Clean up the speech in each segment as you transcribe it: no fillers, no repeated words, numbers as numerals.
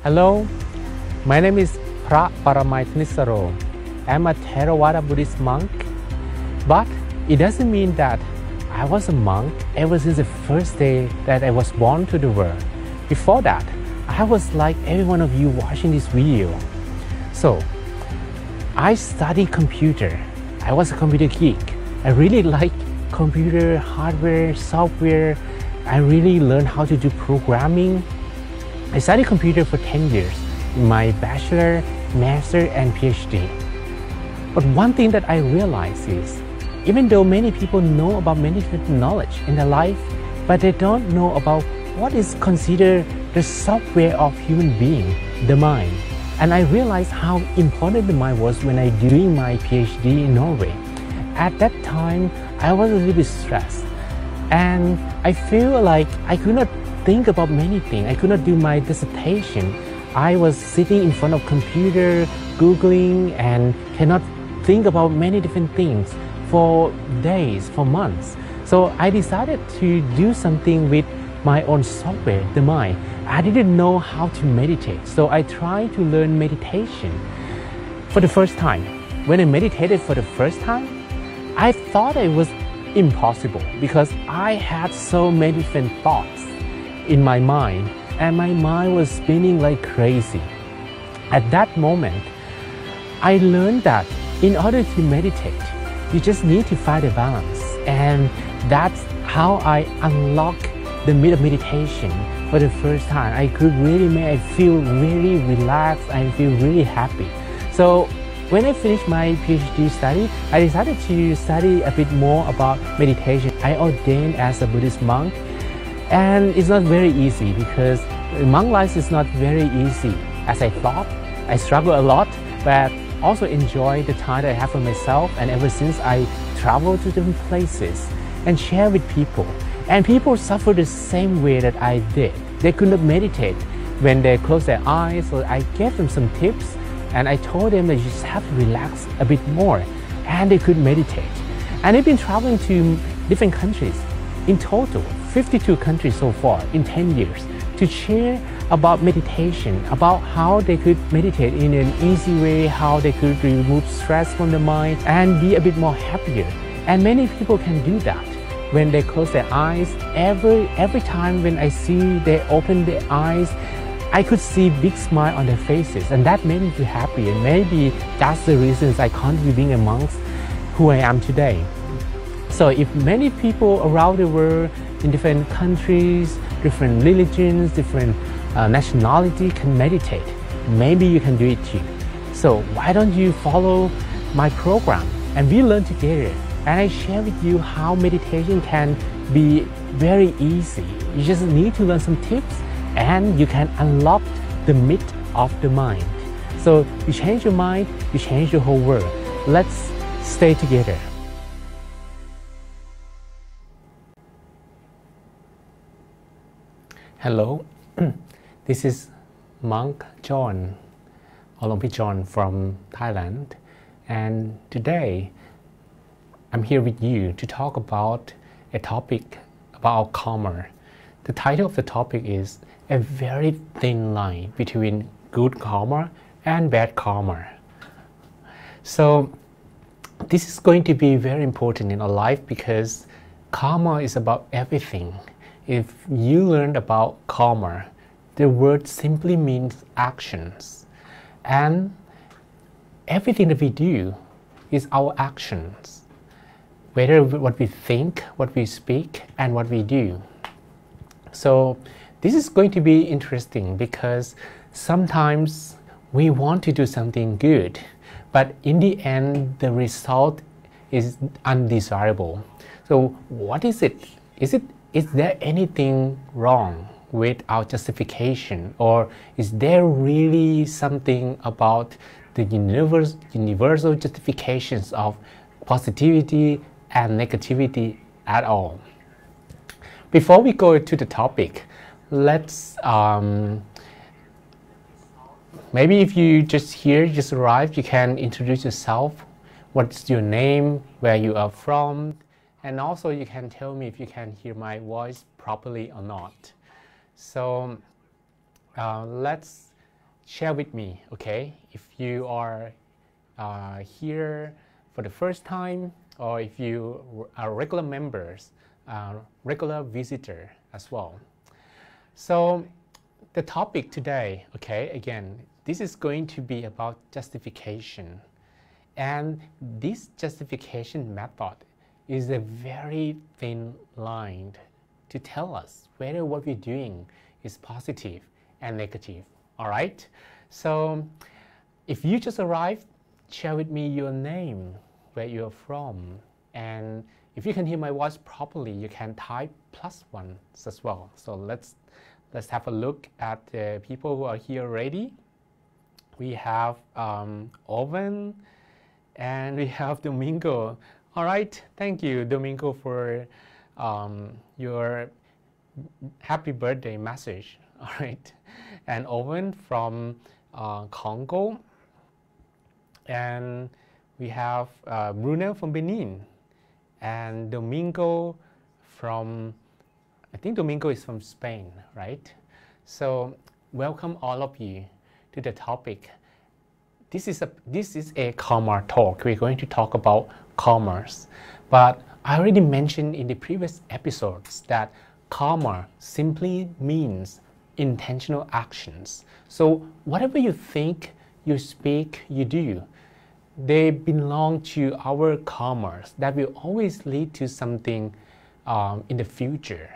Hello, my name is Pra Paramaitisaro. I'm a Theravada Buddhist monk, but it doesn't mean that I was a monk ever since the first day that I was born to the world. Before that, I was like every one of you watching this video. So, I studied computer. I was a computer geek. I really like computer, hardware, software. I really learned how to do programming. I studied computer for 10 years in my bachelor, master, and PhD. But one thing that I realized is, even though many people know about many different knowledge in their life, but they don't know about what is considered the software of human being, the mind. And I realized how important the mind was when I doing my PhD in Norway. At that time, I was a little bit stressed, and I feel like I could not think about many things. I could not do my dissertation. I was sitting in front of computer, Googling, and cannot think about many different things for days, for months. So I decided to do something with my own software, the mind. I didn't know how to meditate, so I tried to learn meditation for the first time. When I meditated for the first time, I thought it was impossible because I had so many different thoughts in my mind, and my mind was spinning like crazy. At that moment, I learned that in order to meditate, you just need to find a balance, and that's how I unlocked the meditation for the first time. I could really make I feel really relaxed. I feel really happy. So when I finished my PhD study, I decided to study a bit more about meditation. I ordained as a Buddhist monk. And it's not very easy because monk life is not very easy as I thought. I struggle a lot, but also enjoy the time that I have for myself. And ever since I travel to different places and share with people, and people suffer the same way that I did. They could not meditate when they close their eyes, so I gave them some tips, and I told them that you just have to relax a bit more, and they could meditate. And they've been traveling to different countries. In total, 52 countries so far in 10 years to share about meditation, about how they could meditate in an easy way, how they could remove stress from the mind and be a bit more happier. And many people can do that when they close their eyes. Every time when I see they open their eyes, I could see big smile on their faces, and that made me feel happy. And maybe that's the reasons I continue being a monk who I am today. So if many people around the world in different countries, different religions, different nationality can meditate, maybe you can do it too. So why don't you follow my program and we learn together, and I share with you how meditation can be very easy. You just need to learn some tips and you can unlock the myth of the mind. So you change your mind, you change the whole world. Let's stay together. Hello, this is Monk John, Olympic John from Thailand, and today I'm here with you to talk about a topic about karma. The title of the topic is a very thin line between good karma and bad karma. So this is going to be very important in our life because karma is about everything. If you learned about karma, the word simply means actions. And everything that we do is our actions. Whether what we think, what we speak, and what we do. So this is going to be interesting because sometimes we want to do something good, but in the end, the result is undesirable. So what is it? Is there anything wrong with our justification, or is there really something about the universal justifications of positivity and negativity at all? Before we go to the topic, let's maybe if you just arrived, you can introduce yourself. What's your name, where you are from, and also you can tell me if you can hear my voice properly or not. So let's share with me, okay? If you are here for the first time, or if you are regular members, regular visitor as well. So the topic today, okay, again, this is going to be about justification. And this justification method is a very thin line to tell us whether what we're doing is positive and negative, all right? So if you just arrived, share with me your name, where you're from, and if you can hear my voice properly, you can type +1 as well. So let's have a look at the people who are here already. We have Owen, and we have Domingo. All right, thank you, Domingo, for your happy birthday message. All right, and Owen from Congo, and we have Bruno from Benin, and Domingo from, I think Domingo is from Spain, right? So welcome all of you to the topic. This is a karma talk. We're going to talk about karmas. But I already mentioned in the previous episodes that karma simply means intentional actions. So whatever you think, you speak, you do, they belong to our karmas that will always lead to something in the future.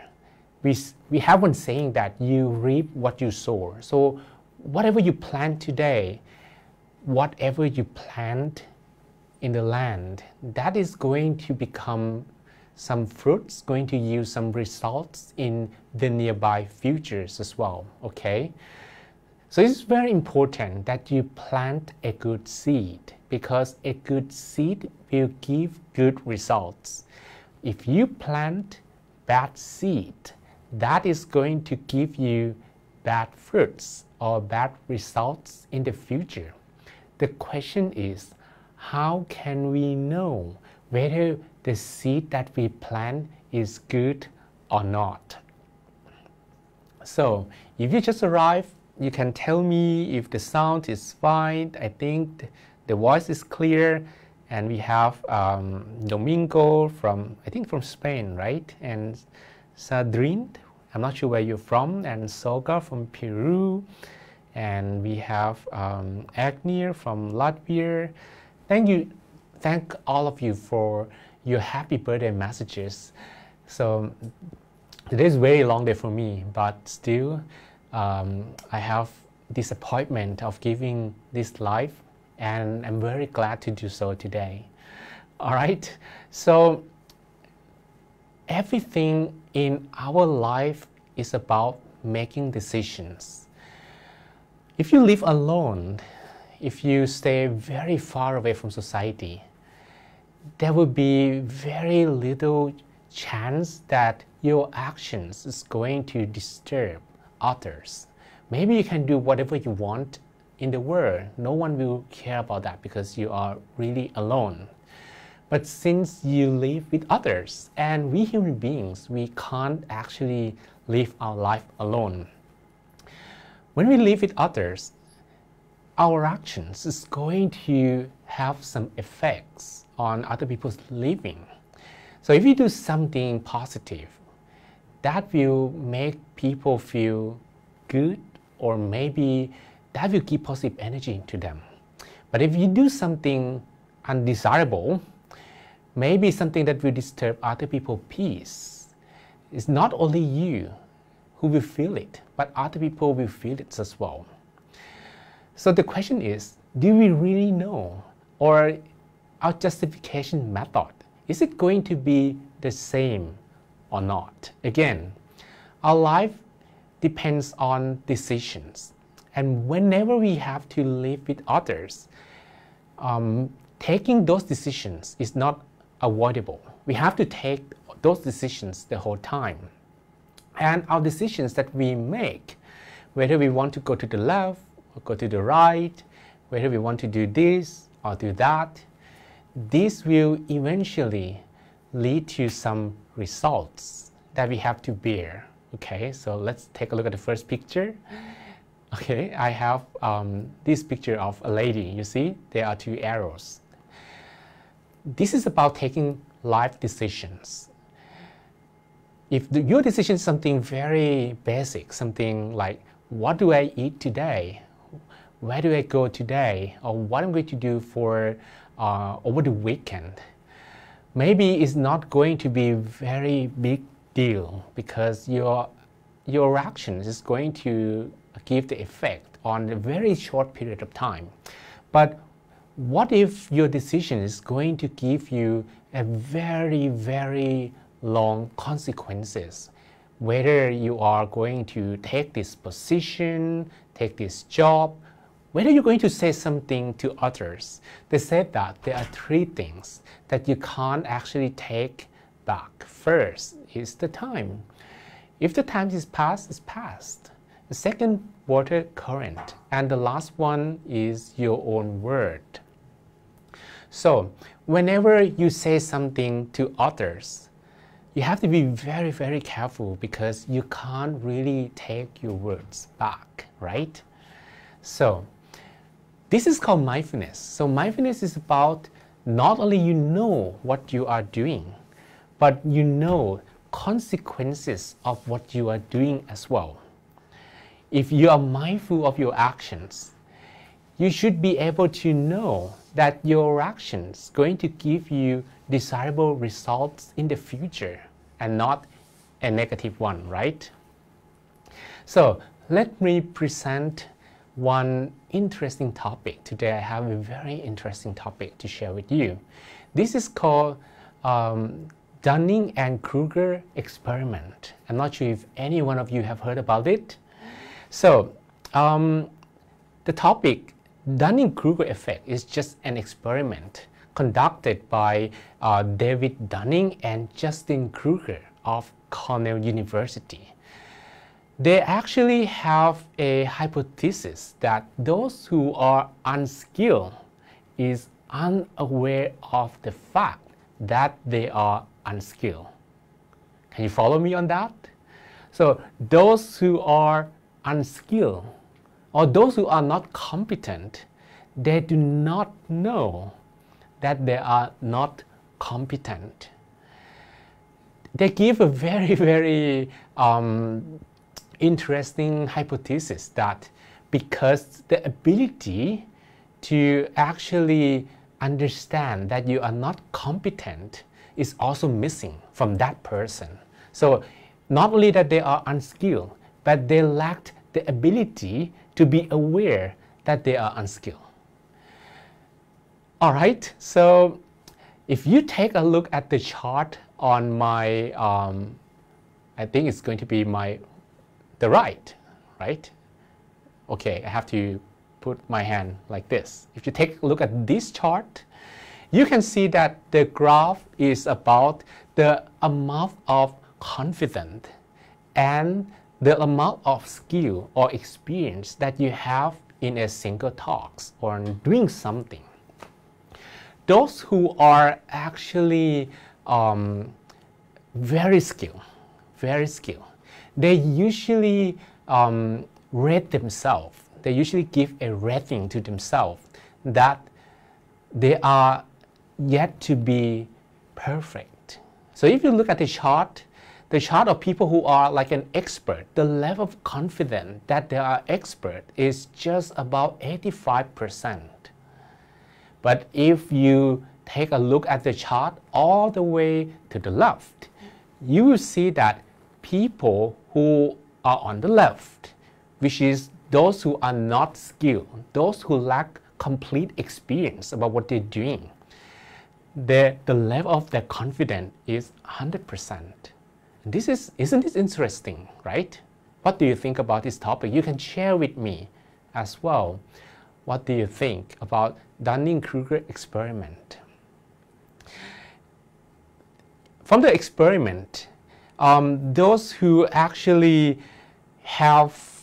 We have one saying that you reap what you sow. So whatever you plant today, whatever you plant in the land, that is going to become some fruits, going to yield some results in the nearby futures as well, okay? So it's very important that you plant a good seed, because a good seed will give good results. If you plant bad seed, that is going to give you bad fruits or bad results in the future. The question is, how can we know whether the seed that we plant is good or not? So if you just arrived, you can tell me if the sound is fine. I think the voice is clear, and we have Domingo from, I think from Spain, right? And Sadrin, I'm not sure where you're from, and Soga from Peru. And we have Agnir from Latvia. Thank all of you for your happy birthday messages. So today is a very long day for me, but still I have this appointment of giving this live, and I'm very glad to do so today. All right, so everything in our life is about making decisions. If you live alone, if you stay very far away from society, there will be very little chance that your actions is going to disturb others. Maybe you can do whatever you want in the world. No one will care about that because you are really alone. But since you live with others, and we human beings, we can't actually live our life alone. When we live with others, our actions is going to have some effects on other people's living. So if you do something positive, that will make people feel good, or maybe that will give positive energy to them. But if you do something undesirable, maybe something that will disturb other people's peace, it's not only you who will feel it, but other people will feel it as well. So the question is, do we really know? Or our justification method, is it going to be the same or not? Again, our life depends on decisions. And whenever we have to live with others, taking those decisions is not avoidable. We have to take those decisions the whole time. And our decisions that we make, whether we want to go to the left or go to the right, whether we want to do this or do that, this will eventually lead to some results that we have to bear. Okay, so let's take a look at the first picture. Okay, I have this picture of a lady. You see, there are two arrows. This is about taking life decisions. If your decision is something very basic, something like, what do I eat today? Where do I go today? Or what I'm going to do for over the weekend? Maybe it's not going to be a very big deal because your action is going to give the effect on a very short period of time. But what if your decision is going to give you a very, very long consequences? Whether you are going to take this position, take this job, whether you're going to say something to others. They said that there are three things that you can't actually take back. First is the time. If the time is past, it's past. The second, water current. And the last one is your own word. So whenever you say something to others, you have to be very, very careful because you can't really take your words back, right? So this is called mindfulness. So mindfulness is about not only you know what you are doing, but you know consequences of what you are doing as well. If you are mindful of your actions, you should be able to know that your actions going to give you desirable results in the future and not a negative one, right? So let me present one interesting topic. Today I have a very interesting topic to share with you. This is called Dunning and Kruger experiment. I'm not sure if any one of you have heard about it. So the topic Dunning-Kruger effect is just an experiment conducted by David Dunning and Justin Kruger of Cornell University. They actually have a hypothesis that those who are unskilled is unaware of the fact that they are unskilled. Can you follow me on that? So those who are unskilled or those who are not competent, they do not know that they are not competent. They give a very, very interesting hypothesis that because the ability to actually understand that you are not competent is also missing from that person. So not only that they are unskilled, but they lacked the ability to be aware that they are unskilled. All right, so if you take a look at the chart on my, I think it's going to be the right? Okay, I have to put my hand like this. If you take a look at this chart, you can see that the graph is about the amount of confidence and the amount of skill or experience that you have in a single talks or in doing something. Those who are actually very skilled, they usually rate themselves. They usually give a rating to themselves that they are yet to be perfect. So if you look at the chart of people who are like an expert, the level of confidence that they are expert is just about 85%. But if you take a look at the chart all the way to the left, you will see that people who are on the left, which is those who are not skilled, those who lack complete experience about what they're doing, the level of their confidence is 100%. Isn't this interesting, right? What do you think about this topic? You can share with me as well. What do you think about Dunning-Kruger experiment? From the experiment, those who actually have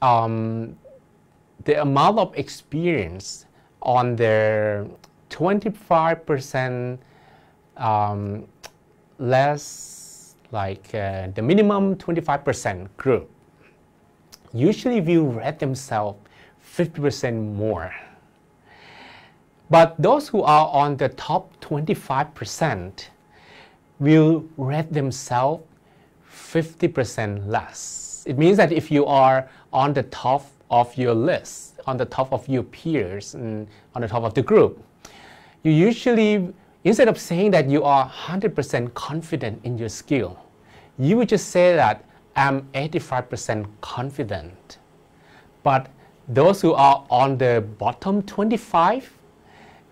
the amount of experience on their 25% less, like the minimum 25% group, usually will rate themselves 50% more. But those who are on the top 25% will rate themselves 50% less. It means that if you are on the top of your list, on the top of your peers, and on the top of the group, you usually, instead of saying that you are 100% confident in your skill, you would just say that I'm 85% confident. But those who are on the bottom 25,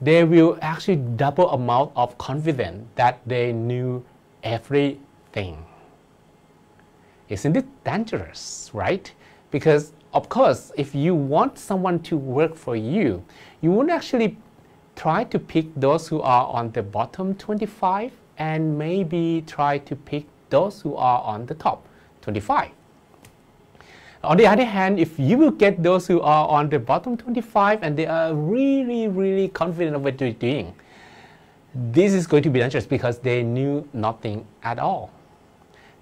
they will actually double amount of confidence that they knew everything. Isn't it dangerous, right? Because of course, if you want someone to work for you, you won't actually try to pick those who are on the bottom 25 and maybe try to pick those who are on the top 25. On the other hand, if you will get those who are on the bottom 25 and they are really confident of what they're doing, this is going to be dangerous because they knew nothing at all.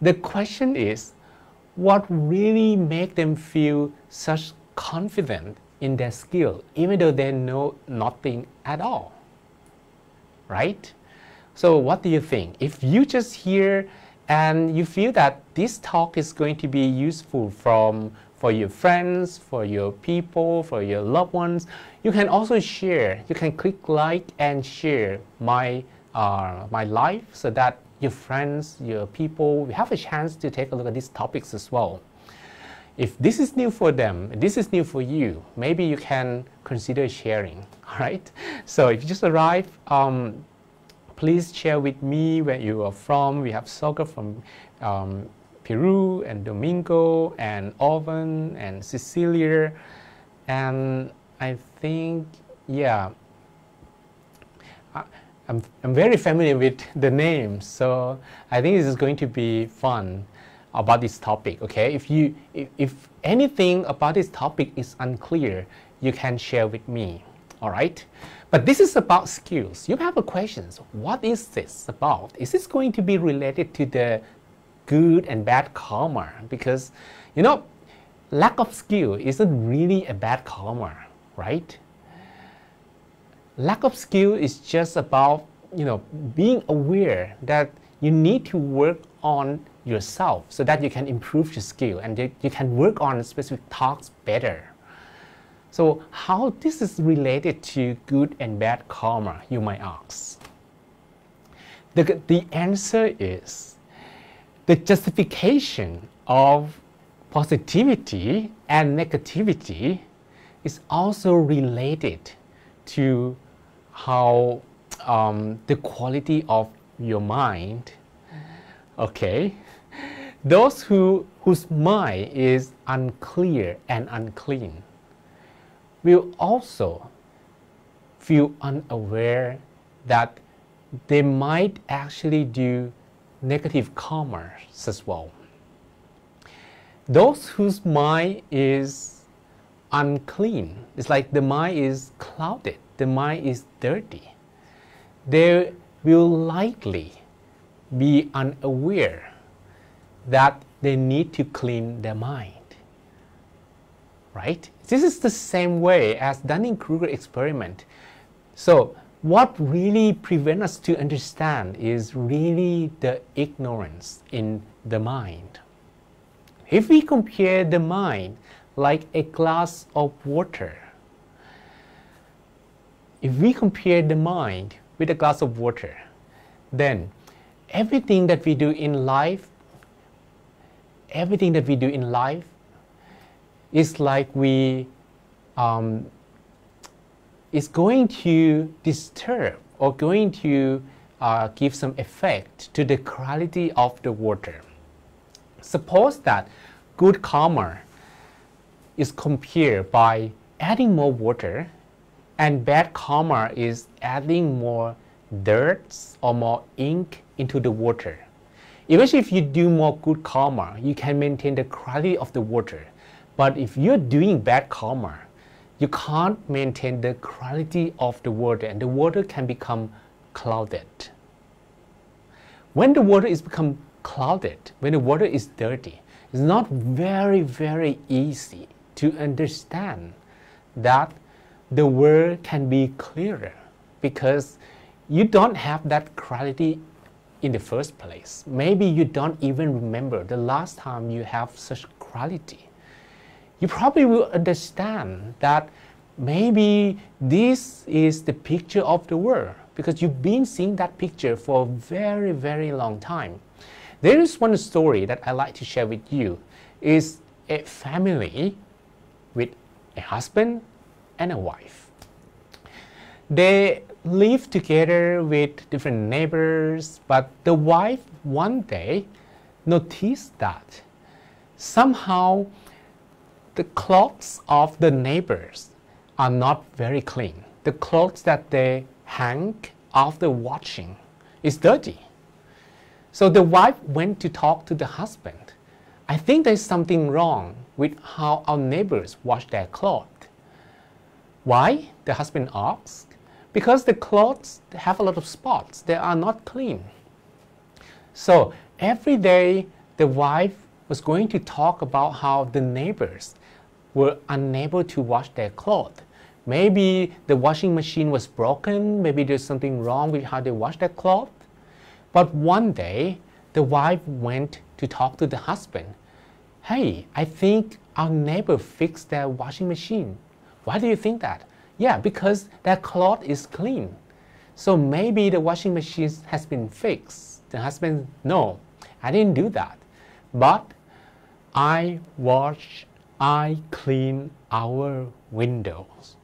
The question is, what really makes them feel such confident in their skill, even though they know nothing at all, right? So what do you think? If you just hear and you feel that this talk is going to be useful for your friends, for your people, for your loved ones, you can also share. You can click like and share my live so that your friends, your people, we have a chance to take a look at these topics as well. If this is new for them, this is new for you, maybe you can consider sharing, all right? So if you just arrived, please share with me where you are from. We have Soga from Peru, and Domingo, and Owen, and Cecilia, and I think, yeah, I'm very familiar with the names, so I think this is going to be fun about this topic, okay? If anything about this topic is unclear, you can share with me, all right? But this is about skills. You have a question. What is this about? Is this going to be related to the good and bad karma? Because, you know, lack of skill isn't really a bad karma, right? Lack of skill is just about, you know, being aware that you need to work on yourself so that you can improve your skill and you can work on specific tasks better. So how this is related to good and bad karma, you might ask. The answer is the justification of positivity and negativity is also related to how the quality of your mind. Okay, those whose mind is unclear and unclean will also feel unaware that they might actually do negative karma as well. Those whose mind is unclean, it's like the mind is clouded, the mind is dirty, they will likely be unaware that they need to clean their mind, right? This is the same way as Dunning-Kruger experiment. So what really prevents us to understand is really the ignorance in the mind. If we compare the mind like a glass of water, if we compare the mind with a glass of water, then everything that we do in life is like is going to disturb or going to give some effect to the quality of the water. Suppose that good karma is compared by adding more water and bad karma is adding more dirt or more ink into the water. Eventually, if you do more good karma, you can maintain the quality of the water. But if you're doing bad karma, you can't maintain the quality of the water, and the water can become clouded. When the water is become clouded, when the water is dirty, It's not very easy to understand that the world can be clearer because you don't have that clarity in the first place. Maybe you don't even remember the last time you have such clarity. You probably will understand that maybe this is the picture of the world because you've been seeing that picture for a very long time. There is one story that I like to share with you. It's a family with a husband and a wife. They live together with different neighbors, but the wife one day noticed that somehow the clothes of the neighbors are not very clean. The clothes that they hang after washing is dirty. So the wife went to talk to the husband. I think there's something wrong with how our neighbors wash their clothes. Why? The husband asked. Because the clothes have a lot of spots. They are not clean. So every day the wife was going to talk about how the neighbors were unable to wash their clothes. Maybe the washing machine was broken. Maybe there's something wrong with how they wash their clothes. But one day, the wife went to talk to the husband. Hey, I think our neighbor fixed their washing machine. Why do you think that? Yeah, because their cloth is clean. So maybe the washing machine has been fixed. The husband, no, I didn't do that. But I clean our windows.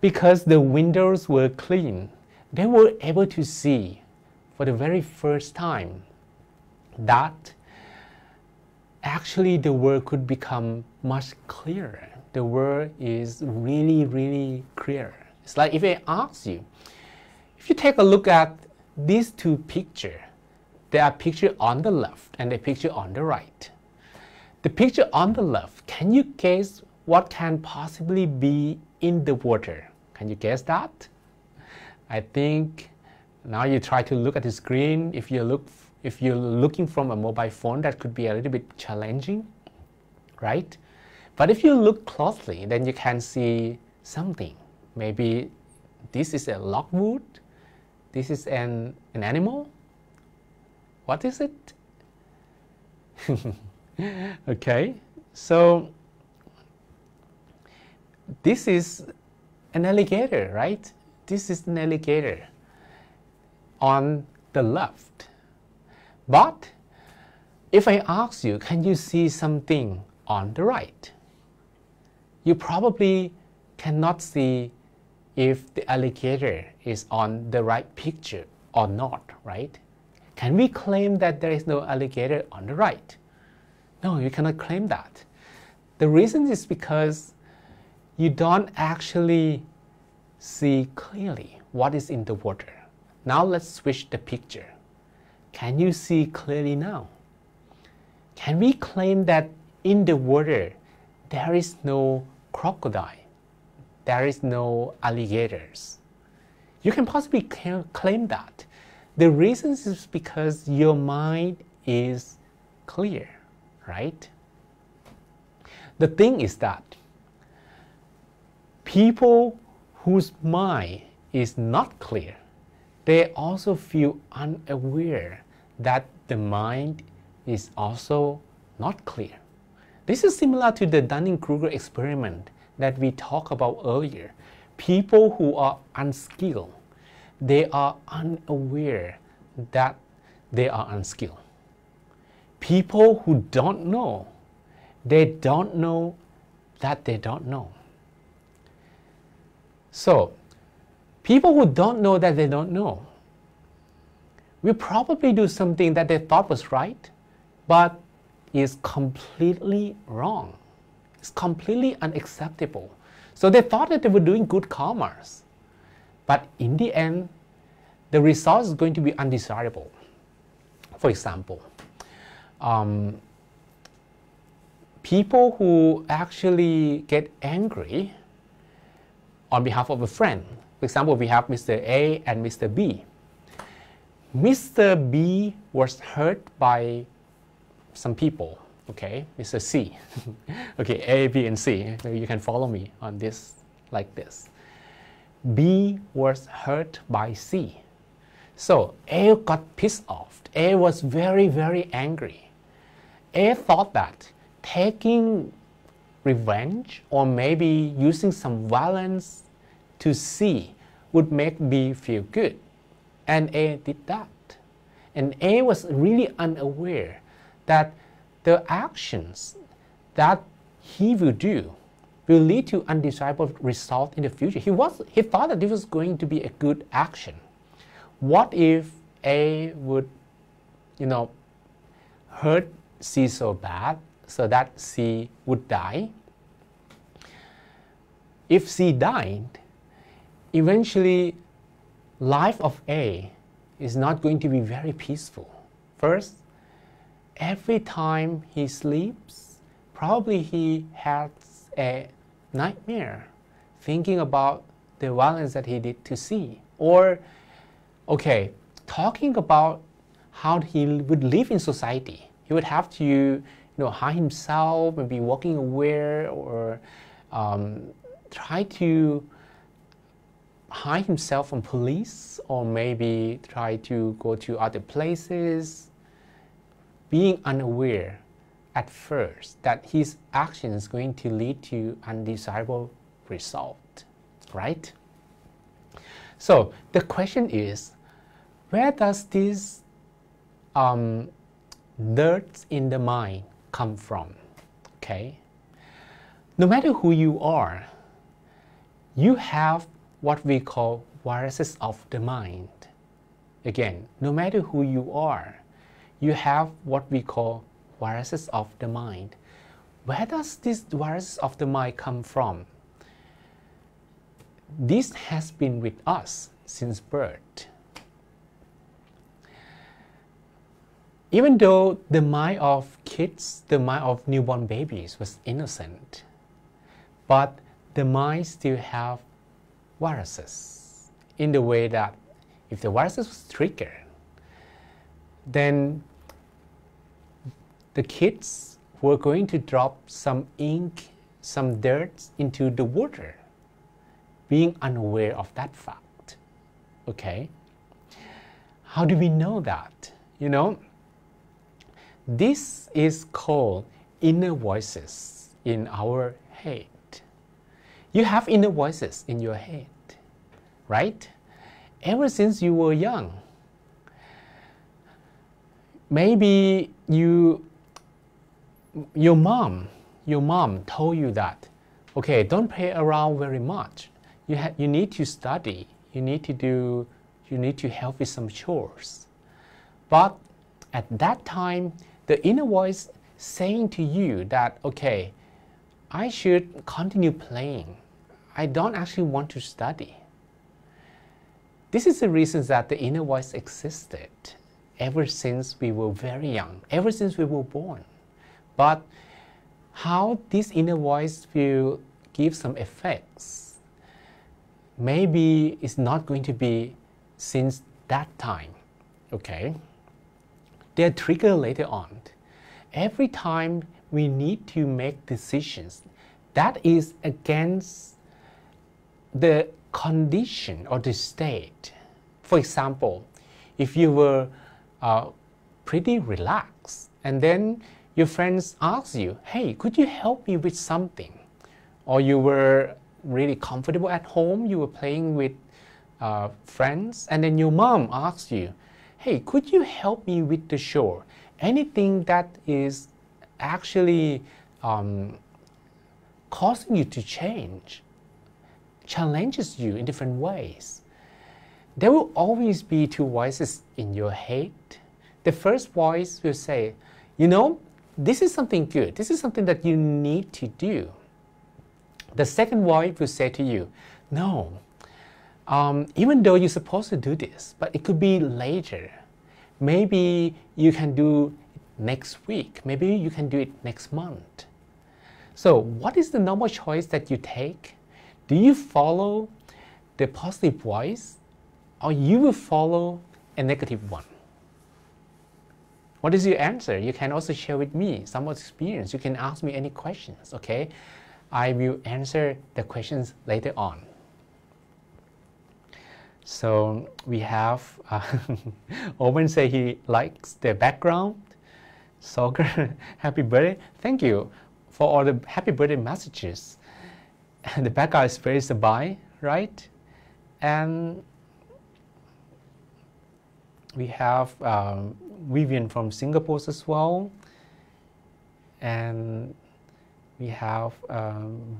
Because the windows were clean, they were able to see for the very first time that actually the world could become much clearer. The world is really clear. It's like if I ask you, if you take a look at these two pictures, there are pictures on the left and a picture on the right. The picture on the left, can you guess what can possibly be in the water? Can you guess that? I think now you try to look at the screen. If you're looking from a mobile phone, that could be a little bit challenging, right? But if you look closely, then you can see something. Maybe this is a logwood. This is an animal. What is it? Okay, so this is an alligator, right? This is an alligator on the left. But if I ask you, can you see something on the right? You probably cannot see if the alligator is on the right picture or not, right? Can we claim that there is no alligator on the right? No, you cannot claim that. The reason is because you don't actually see clearly what is in the water. Now let's switch the picture. Can you see clearly now? Can we claim that in the water there is no crocodile? There is no alligators? You can possibly claim that. The reason is because your mind is clear, right? The thing is that people whose mind is not clear, they also feel unaware that the mind is also not clear. This is similar to the Dunning-Kruger experiment that we talked about earlier. People who are unskilled, they are unaware that they are unskilled. People who don't know, they don't know that they don't know. So, people who don't know that they don't know will probably do something that they thought was right, but is completely wrong. It's completely unacceptable. So they thought that they were doing good karmas. But in the end, the result is going to be undesirable. For example, people who actually get angry on behalf of a friend. For example, we have Mr. A and Mr. B. Mr. B was hurt by some people. Okay, Mr. C. Okay, A, B, and C. Maybe you can follow me on this like this. B was hurt by C. So A got pissed off. A was very, very angry. A thought that taking revenge or maybe using some violence to C would make B feel good. And A did that. And A was really unaware that the actions that he will do will lead to undesirable result in the future. He thought that this was going to be a good action. What if A would, hurt C so bad so that C would die? If C died, eventually life of A is not going to be very peaceful. First, every time he sleeps, probably he has a nightmare thinking about the violence that he did to C. Or, talking about how he would live in society. He would have to, hide himself, maybe walking away, or try to hide himself from police, or maybe try to go to other places, being unaware at first that his action is going to lead to undesirable result, right? So the question is, where does this dirt in the mind come from? Okay, no matter who you are, you have what we call viruses of the mind. Again, no matter who you are, you have what we call viruses of the mind. Where does this viruses of the mind come from? This has been with us since birth. Even though the mind of kids, the mind of newborn babies was innocent, but the mind still have viruses in the way that if the viruses was triggered, then the kids were going to drop some ink, some dirt into the water, being unaware of that fact. Okay? How do we know that? This is called inner voices in our head. You have inner voices in your head, right? Ever since you were young. Maybe your mom told you that, okay, don't play around very much. You need to study. You need to help with some chores. But at that time, the inner voice saying to you that, okay, I should continue playing. I don't actually want to study. This is the reason that the inner voice existed ever since we were very young, ever since we were born. But how this inner voice will give some effects, maybe it's not going to be since that time, okay? They're triggered later on. Every time we need to make decisions that is against the condition or the state. For example, if you were pretty relaxed and then your friends ask you, hey, could you help me with something? Or you were really comfortable at home, you were playing with friends, and then your mom asks you, hey, could you help me with the chore? Anything that is actually causing you to change, challenges you in different ways. There will always be two voices in your head. The first voice will say, this is something good. This is something that you need to do. The second voice will say to you, no, even though you're supposed to do this, but it could be later. Maybe you can do it next week. Maybe you can do it next month. So what is the normal choice that you take? Do you follow the positive voice or you will follow a negative one? What is your answer? You can also share with me some of the experience. You can ask me any questions, okay? I will answer the questions later on. So we have, Owen say he likes the background. Soccer, happy birthday. Thank you for all the happy birthday messages. The background is very sabai, right? And we have Vivian from Singapore as well. And we have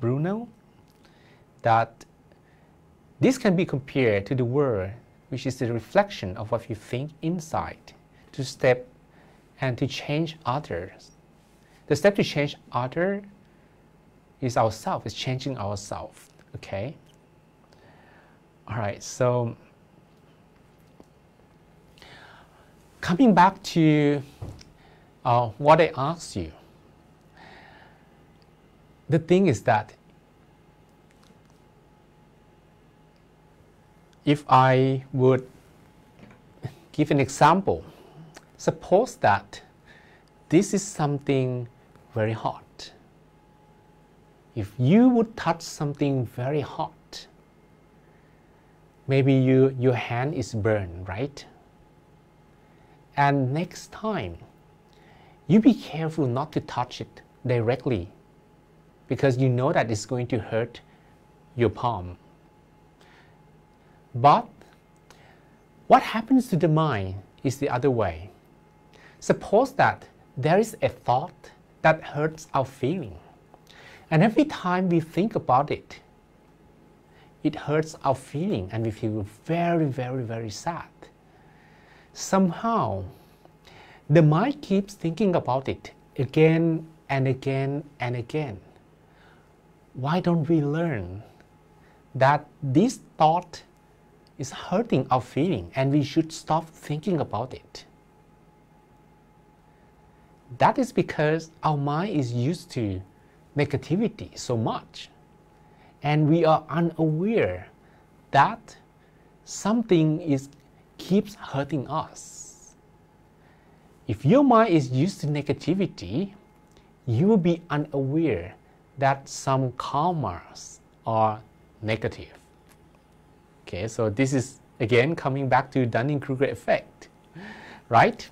Bruno, that this can be compared to the world, which is the reflection of what you think inside, to step and to change others. The step to change others is ourselves, is changing ourselves, okay? All right, so coming back to what I asked you, the thing is that if I would give an example, suppose that this is something very hot. If you would touch something very hot, maybe your hand is burned, right? And next time, you be careful not to touch it directly, because you know that it's going to hurt your palm. But what happens to the mind is the other way. Suppose that there is a thought that hurts our feeling. And every time we think about it, it hurts our feeling and we feel very, very, very sad. Somehow, the mind keeps thinking about it again and again and again. Why don't we learn that this thought is hurting our feeling and we should stop thinking about it? That is because our mind is used to negativity so much, and we are unaware that something keeps hurting us. If your mind is used to negativity, you will be unaware that some karmas are negative. Okay, so this is again coming back to Dunning-Kruger effect, right?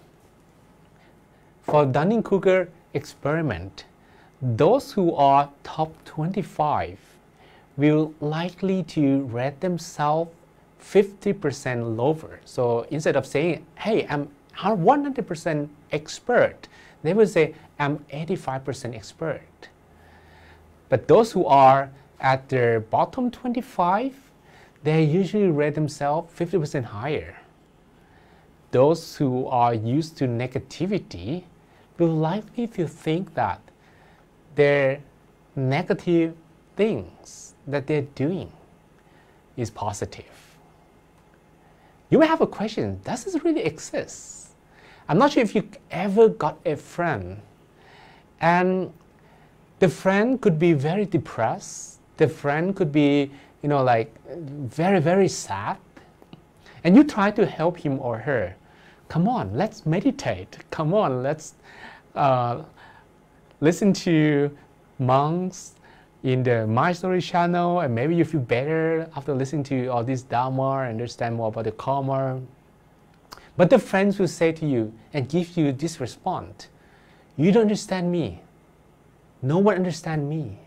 For Dunning-Kruger experiment, those who are top 25 will likely to rate themselves 50% lower. So instead of saying, hey, I'm 100% expert, they will say, I'm 85% expert. But those who are at the bottom 25, they usually rate themselves 50% higher. Those who are used to negativity will likely to think that their negative things that they're doing is positive. You may have a question, does this really exist? I'm not sure if you ever got a friend and the friend could be very depressed, the friend could be, like very, very sad, and you try to help him or her. Come on, let's meditate. Come on, let's listen to monks in the My Story channel, and maybe you feel better after listening to all this Dharma and understand more about the karma. But the friends will say to you and give you this response: you don't understand me. No one understands me.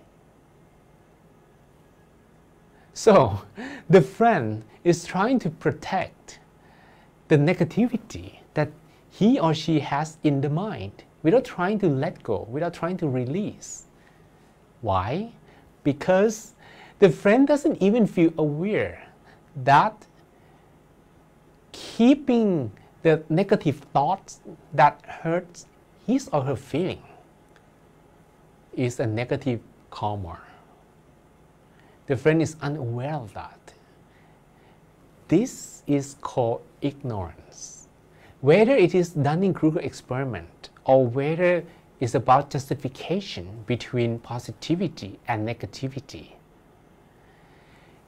So the friend is trying to protect the negativity that he or she has in the mind without trying to let go, without trying to release. Why? Because the friend doesn't even feel aware that keeping the negative thoughts that hurts his or her feeling is a negative karma. The friend is unaware of that. This is called ignorance. Whether it is Dunning-Kruger experiment or whether it's about justification between positivity and negativity,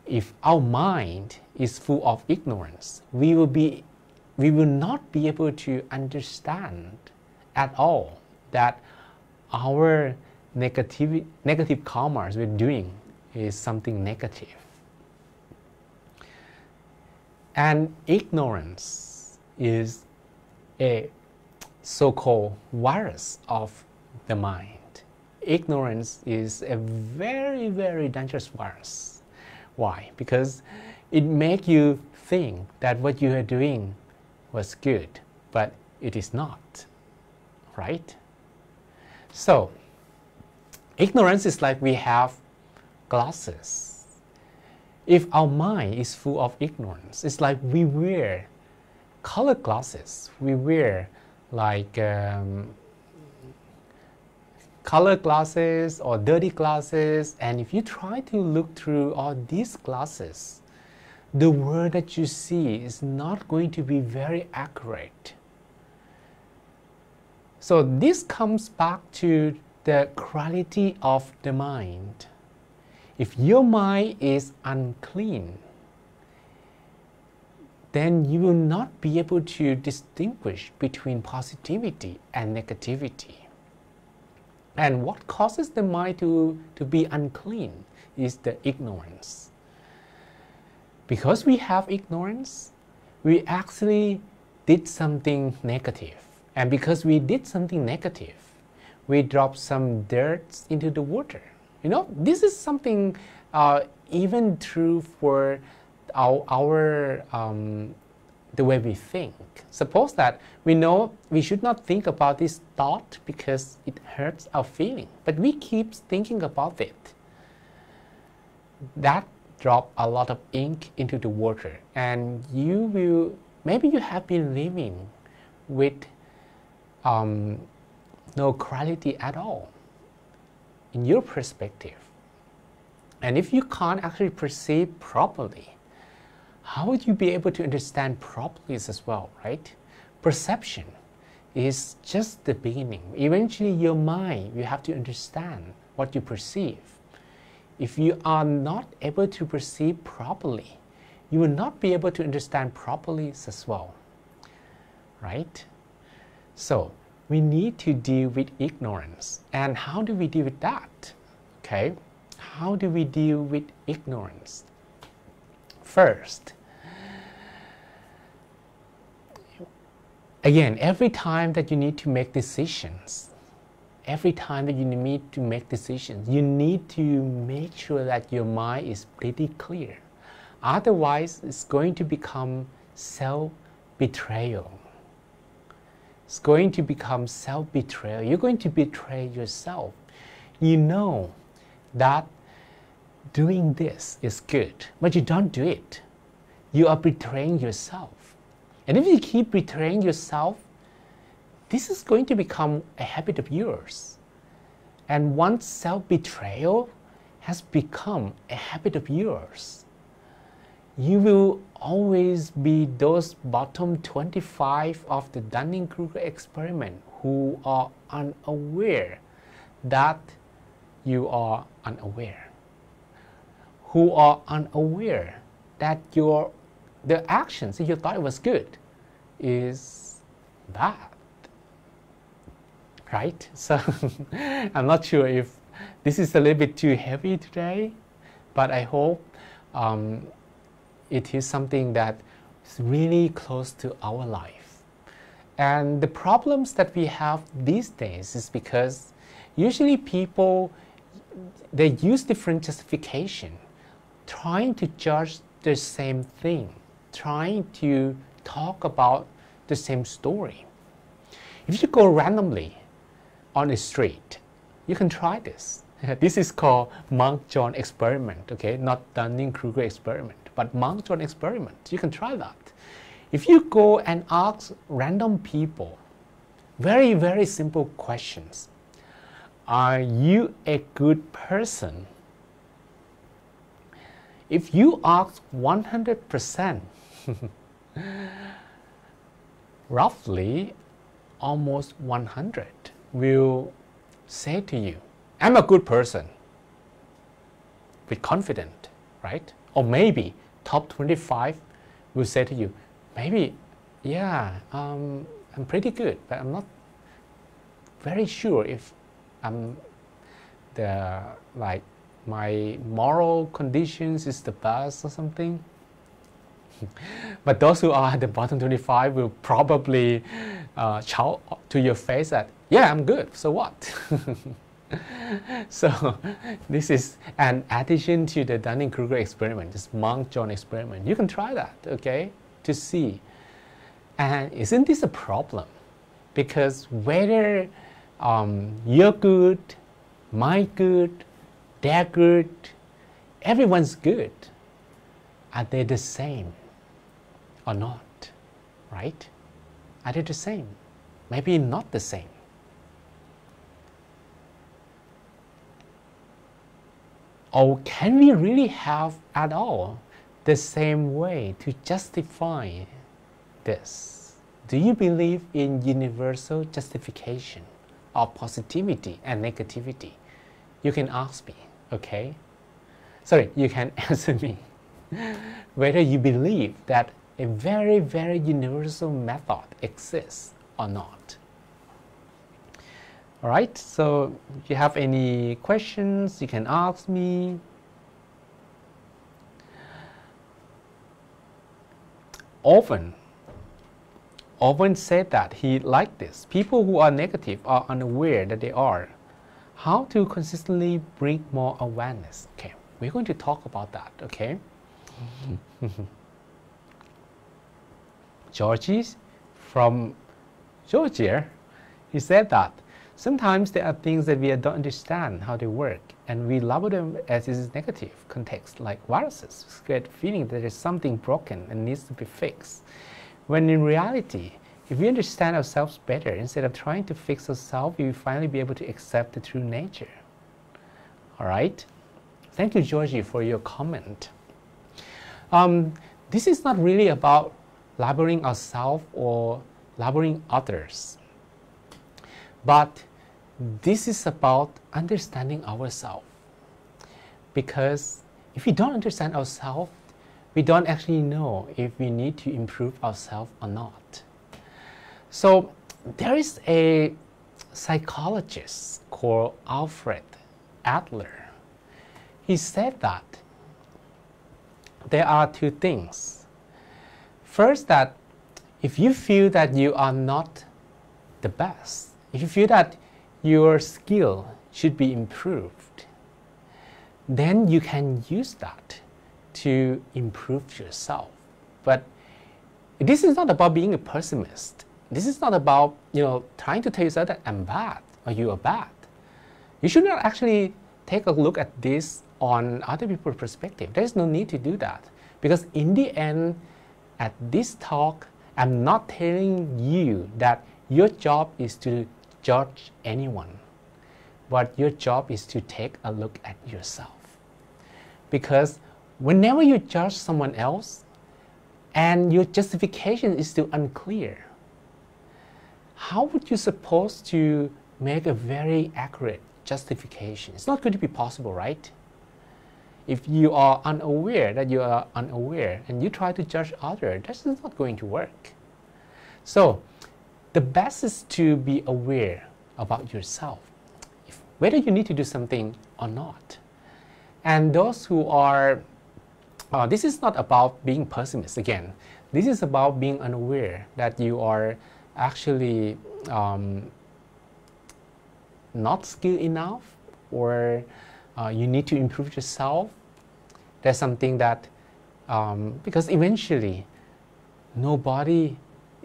if our mind is full of ignorance, we will not be able to understand at all that our negative karmas we're doing is something negative. And ignorance is a so-called virus of the mind. Ignorance is a very, very dangerous virus. Why? Because it makes you think that what you are doing was good, but it is not, right? So, ignorance is like we have glasses. If our mind is full of ignorance, it's like we wear colored glasses. We wear like colored glasses or dirty glasses, and if you try to look through all these glasses, the world that you see is not going to be very accurate. So this comes back to the quality of the mind. If your mind is unclean, then you will not be able to distinguish between positivity and negativity. And what causes the mind to be unclean is the ignorance. Because we have ignorance, we actually did something negative. And because we did something negative, we dropped some dirt into the water. You know, this is something even true for our the way we think. Suppose that we know we should not think about this thought because it hurts our feeling, but we keep thinking about it. That drop a lot of ink into the water, and maybe you have been living with no quality at all in your perspective. And if you can't actually perceive properly, how would you be able to understand properly as well, right? Perception is just the beginning. Eventually your mind, you have to understand what you perceive. If you are not able to perceive properly, you will not be able to understand properly as well, right? So we need to deal with ignorance. And how do we deal with that? Okay, how do we deal with ignorance? First, again, every time that you need to make decisions, you need to make sure that your mind is pretty clear. Otherwise, it's going to become self-betrayal. It's going to become self-betrayal. You're going to betray yourself. You know that doing this is good, but you don't do it. You are betraying yourself. And if you keep betraying yourself, this is going to become a habit of yours. And once self-betrayal has become a habit of yours, you will always be those bottom 25 of the Dunning-Kruger experiment who are unaware that you are unaware. Who are unaware that the actions that you thought was good is bad. Right? So I'm not sure if this is a little bit too heavy today, but I hope it is something that is really close to our life. And the problems that we have these days is because usually people, they use different justification, trying to judge the same thing, trying to talk about the same story. If you go randomly on the street, you can try this. This is called Monk John experiment, okay? Not Dunning-Kruger experiment, but Monk John experiment. You can try that. If you go and ask random people very, very simple questions. Are you a good person? If you ask 100%, roughly almost 100 will say to you, I'm a good person, with confidence, right? Or maybe top 25 will say to you, maybe, yeah, I'm pretty good, but I'm not very sure if I'm my moral conditions is the best or something. But those who are at the bottom 25 will probably shout to your face that, yeah, I'm good, so what? So this is an addition to the Dunning-Kruger experiment, this Monk-John experiment. You can try that, okay, to see. And isn't this a problem? Because whether you're good, my good, they're good, everyone's good, are they the same or not, right? Are they the same? Maybe not the same. Or can we really have at all the same way to justify this? Do you believe in universal justification of positivity and negativity? You can ask me, okay? Sorry, you can answer me. Whether you believe that a very, very universal method exists or not. All right, so if you have any questions, you can ask me. Often said that he liked this. People who are negative are unaware that they are. How to consistently bring more awareness? Okay, we're going to talk about that, okay? Georgie from Georgia, he said that sometimes there are things that we don't understand how they work, and we label them as is negative context, like viruses. We get feeling that there is something broken and needs to be fixed. When in reality, if we understand ourselves better, instead of trying to fix ourselves, we will finally be able to accept the true nature. All right? Thank you, Georgie, for your comment. This is not really about labeling ourselves or labeling others, but this is about understanding ourselves. Because if we don't understand ourselves, we don't actually know if we need to improve ourselves or not. So there is a psychologist called Alfred Adler. He said that there are two things. First, that if you feel that you are not the best, if you feel that your skill should be improved, then you can use that to improve yourself. But this is not about being a pessimist. This is not about, trying to tell yourself that I'm bad or you are bad. You should not actually take a look at this on other people's perspective. There's no need to do that. Because in the end, at this talk, I'm not telling you that your job is to judge anyone, but your job is to take a look at yourself. Because whenever you judge someone else and your justification is still unclear, how would you suppose to make a very accurate justification? It's not going to be possible, right? If you are unaware that you are unaware and you try to judge others, that's not going to work. So the best is to be aware about yourself, whether you need to do something or not. And those who are, this is not about being pessimist again. This is about being unaware that you are actually not skilled enough, or you need to improve yourself. There's something that, because eventually nobody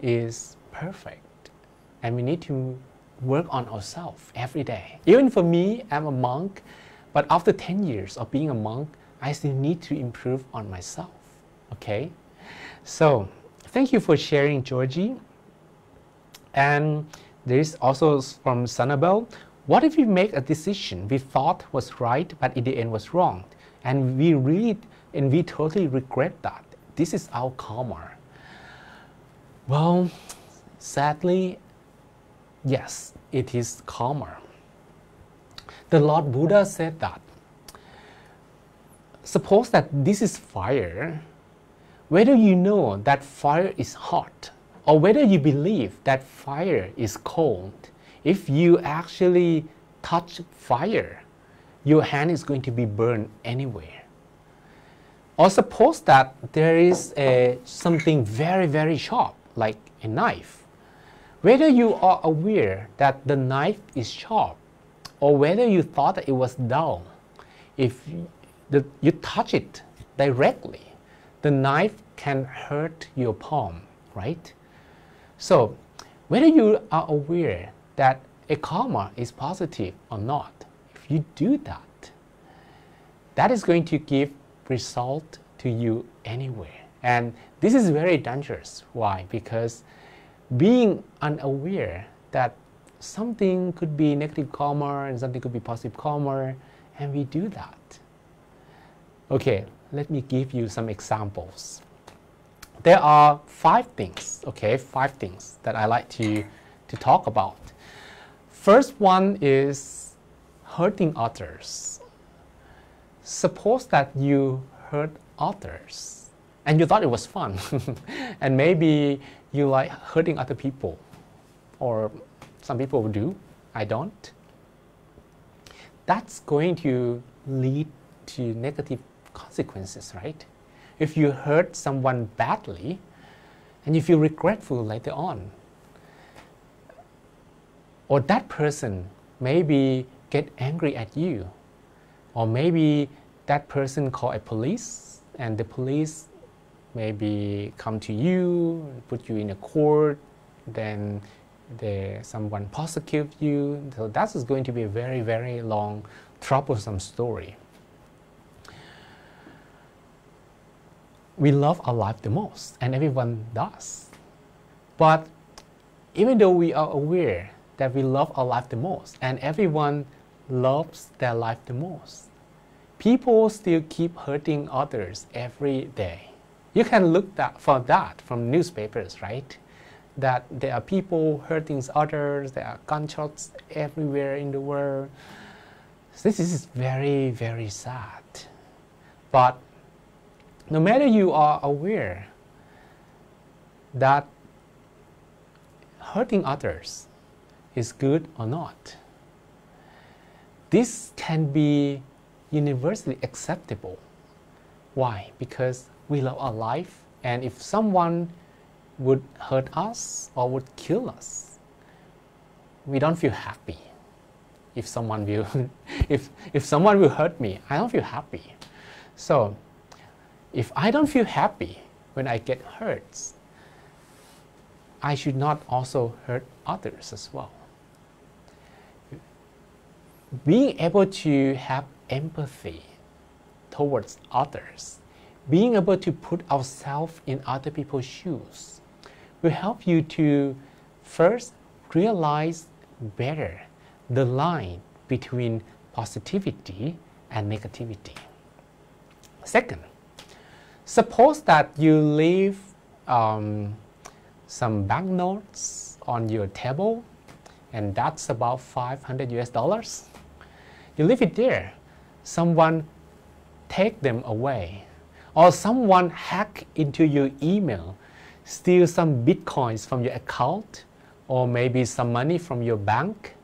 is perfect, and we need to work on ourselves every day. Even for me, I'm a monk, but after 10 years of being a monk, I still need to improve on myself, okay? So, thank you for sharing, Georgie. And there is also from Sanabel, what if we make a decision we thought was right, but in the end was wrong? And we totally regret that. This is our karma. Well, sadly, yes, it is karma. The Lord Buddha said that, suppose that this is fire, whether you know that fire is hot, or whether you believe that fire is cold, If you actually touch fire, your hand is going to be burned anywhere. Or suppose that there is something very, very sharp, like a knife. Whether you are aware that the knife is sharp, or whether you thought that it was dull, if you touch it directly, the knife can hurt your palm, right? So whether you are aware that a karma is positive or not, if you do that, that is going to give result to you anywhere. And this is very dangerous. Why? Because being unaware that something could be negative karma and something could be positive karma, and we do that. Okay, let me give you some examples. There are 5 things, okay, 5 things that I like to talk about. First one is hurting others. Suppose that you hurt others and you thought it was fun and maybe you like hurting other people, or some people do, I don't. That's going to lead to negative consequences, right? If you hurt someone badly and you feel regretful later on, or that person maybe get angry at you, or maybe that person call a police and the police maybe come to you, put you in a court, then someone prosecute you. So that is going to be a very, very long, troublesome story. We love our life the most, and everyone does. But even though we are aware that we love our life the most, and everyone loves their life the most, people still keep hurting others every day. You can look for that from newspapers, right? That there are people hurting others, there are gunshots everywhere in the world. So this is very, very sad. But no matter you are aware that hurting others is good or not, this can be universally acceptable. Why? Because we love our life, and if someone would hurt us or would kill us, we don't feel happy. If someone will, if someone will hurt me, I don't feel happy. So if I don't feel happy when I get hurt, I should not also hurt others as well. Being able to have empathy towards others, being able to put ourselves in other people's shoes, will help you to first realize better the line between positivity and negativity. Second, suppose that you leave some banknotes on your table, and that's about $500. You leave it there. Someone take them away, or someone hack into your email, steal some bitcoins from your account, or maybe some money from your bank.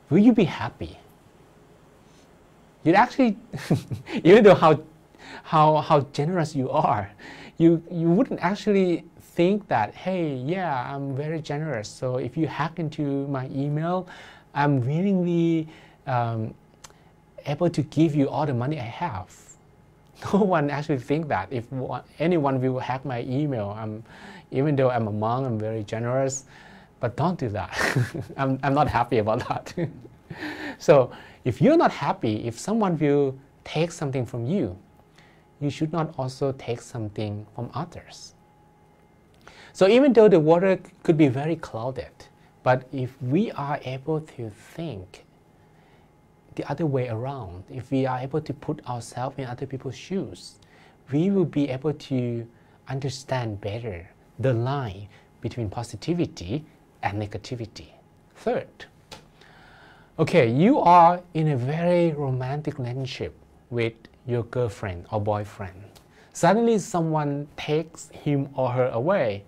Will you be happy? You'd actually, even though how generous you are, you wouldn't actually think that, hey, yeah, I'm very generous, so if you hack into my email, I'm willingly able to give you all the money I have. No one actually think that. If anyone will hack my email, even though I'm a monk, I'm very generous, but don't do that. I'm not happy about that. So if you're not happy, if someone will take something from you, you should not also take something from others. So even though the water could be very clouded, but if we are able to think the other way around, if we are able to put ourselves in other people's shoes, we will be able to understand better the line between positivity and negativity. Third, okay, you are in a very romantic relationship with your girlfriend or boyfriend. Suddenly someone takes him or her away.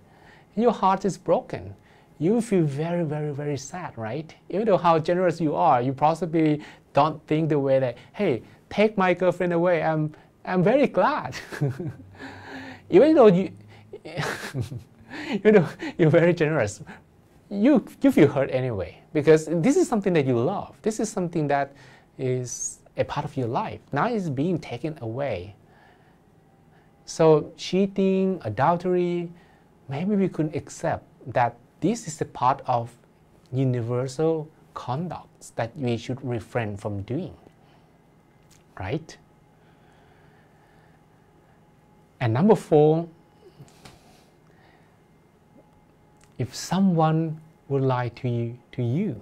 Your heart is broken. you feel very, very, very sad, right? Even though how generous you are, you possibly don't think the way that, hey, take my girlfriend away, I'm very glad. Even though you, even though you're very generous, you feel hurt anyway, because this is something that you love. This is something that is a part of your life. Now it's being taken away. So cheating, adultery, maybe we could accept that this is a part of universal conducts that we should refrain from doing, right? And number 4, if someone would lie to you,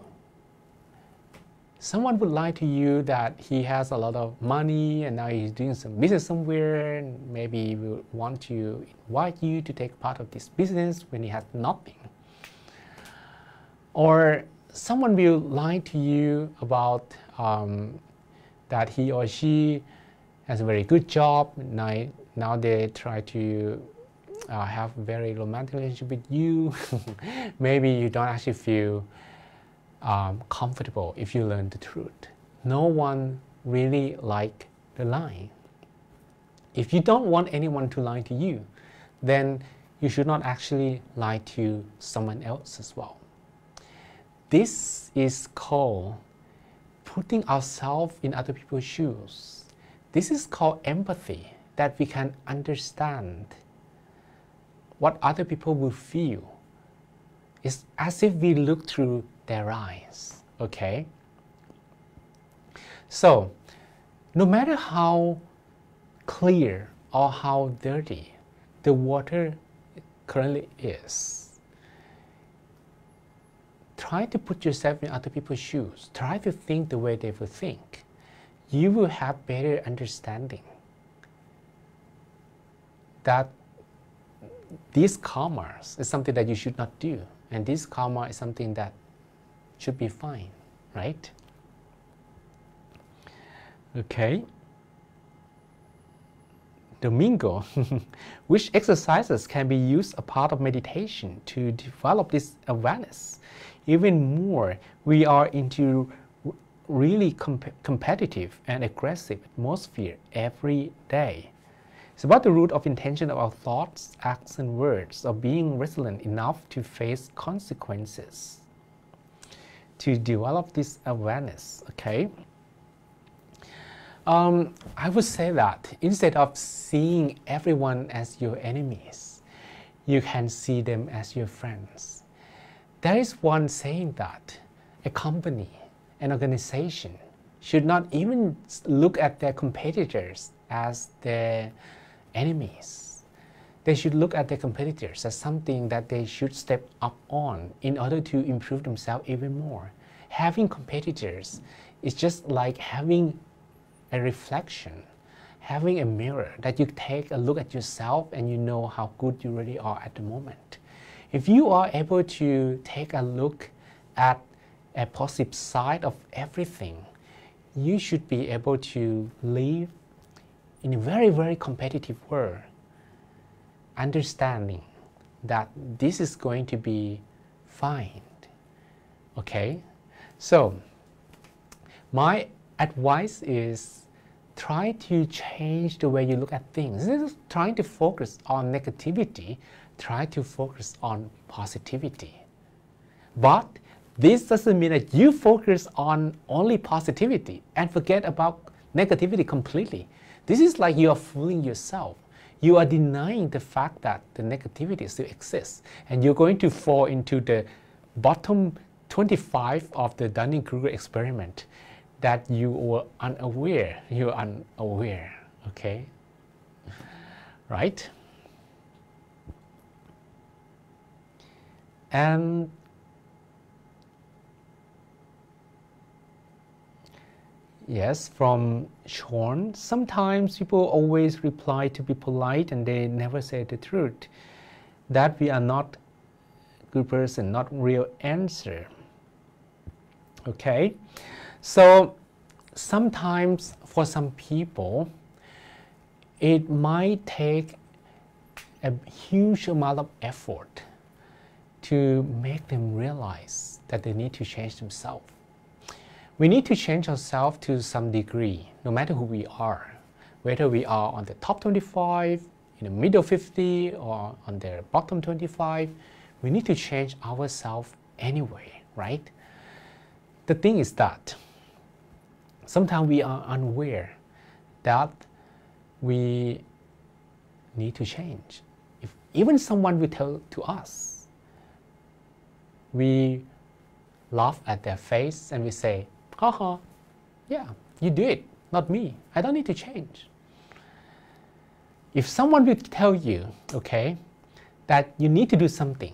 someone would lie to you that he has a lot of money and now he's doing some business somewhere, and maybe he will want to invite you to take part of this business when he has nothing. Or someone will lie to you about that he or she has a very good job. Now they try to have a very romantic relationship with you. Maybe you don't actually feel comfortable if you learn the truth. No one really likes the lie. If you don't want anyone to lie to you, then you should not actually lie to someone else as well. This is called putting ourselves in other people's shoes. This is called empathy, that we can understand what other people will feel. It's as if we look through their eyes, okay? So, no matter how clear or how dirty the water currently is, try to put yourself in other people's shoes. Try to think the way they will think. You will have better understanding that this karma is something that you should not do, and this karma is something that should be fine, right? Okay. Domingo, which exercises can be used a part of meditation to develop this awareness? Even more, we are into really competitive and aggressive atmosphere every day. It's about the root of intention of our thoughts, acts, and words, of being resilient enough to face consequences, to develop this awareness, okay? I would say that instead of seeing everyone as your enemies, you can see them as your friends. There is one saying that a company, an organization, should not even look at their competitors as their enemies. They should look at their competitors as something that they should step up on in order to improve themselves even more. Having competitors is just like having a reflection, having a mirror that you take a look at yourself and you know how good you really are at the moment. If you are able to take a look at a positive side of everything, you should be able to live in a very, very competitive world, understanding that this is going to be fine. Okay? So, my advice is try to change the way you look at things. Instead of trying to focus on negativity, try to focus on positivity. But this doesn't mean that you focus on only positivity and forget about negativity completely. This is like you are fooling yourself. You are denying the fact that the negativity still exists, and you're going to fall into the bottom 25 of the Dunning-Kruger experiment, that you were unaware. You're unaware, okay? Right? And yes, from Sean, sometimes people always reply to be polite and they never say the truth. That we are not a good person, not real answer. Okay? So sometimes for some people, it might take a huge amount of effort to make them realize that they need to change themselves. We need to change ourselves to some degree, no matter who we are, whether we are on the top 25, in the middle 50, or on the bottom 25. We need to change ourselves anyway, right? The thing is that sometimes we are unaware that we need to change. If even someone will tell to us, we laugh at their face and we say, haha, yeah, you do it, not me. I don't need to change. If someone will tell you, okay, that you need to do something,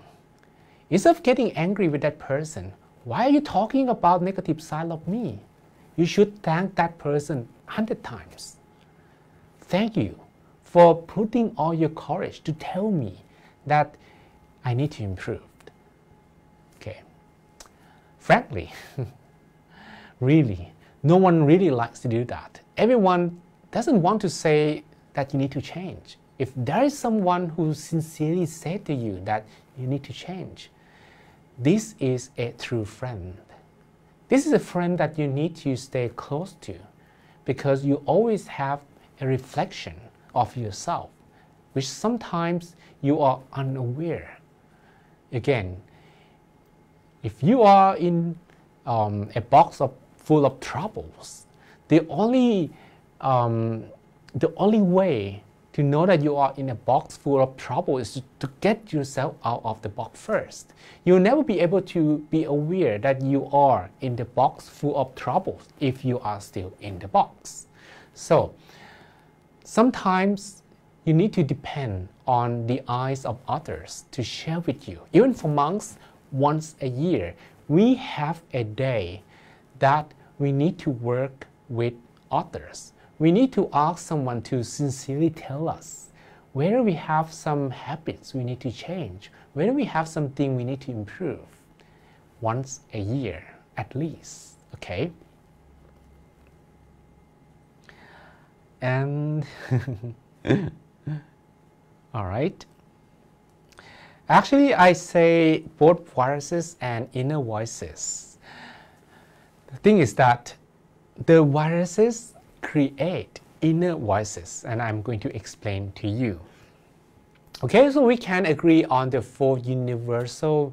instead of getting angry with that person, why are you talking about negative side of me? You should thank that person 100 times. Thank you for putting all your courage to tell me that I need to improve. Okay. Frankly, really, no one really likes to do that. Everyone doesn't want to say that you need to change. If there is someone who sincerely said to you that you need to change, this is a true friend. This is a friend that you need to stay close to, because you always have a reflection of yourself, which sometimes you are unaware. Again, if you are in a box full of troubles, the only way to know that you are in a box full of trouble is to get yourself out of the box first. You'll never be able to be aware that you are in the box full of troubles if you are still in the box. So sometimes you need to depend on the eyes of others to share with you. Even for monks, once a year, we have a day that we need to work with others. We need to ask someone to sincerely tell us whether we have some habits we need to change, whether we have something we need to improve. Once a year, at least, okay? And, all right. Actually, I say both viruses and inner voices. The thing is that the viruses create inner voices, and I'm going to explain to you. Okay, so we can agree on the 4 universal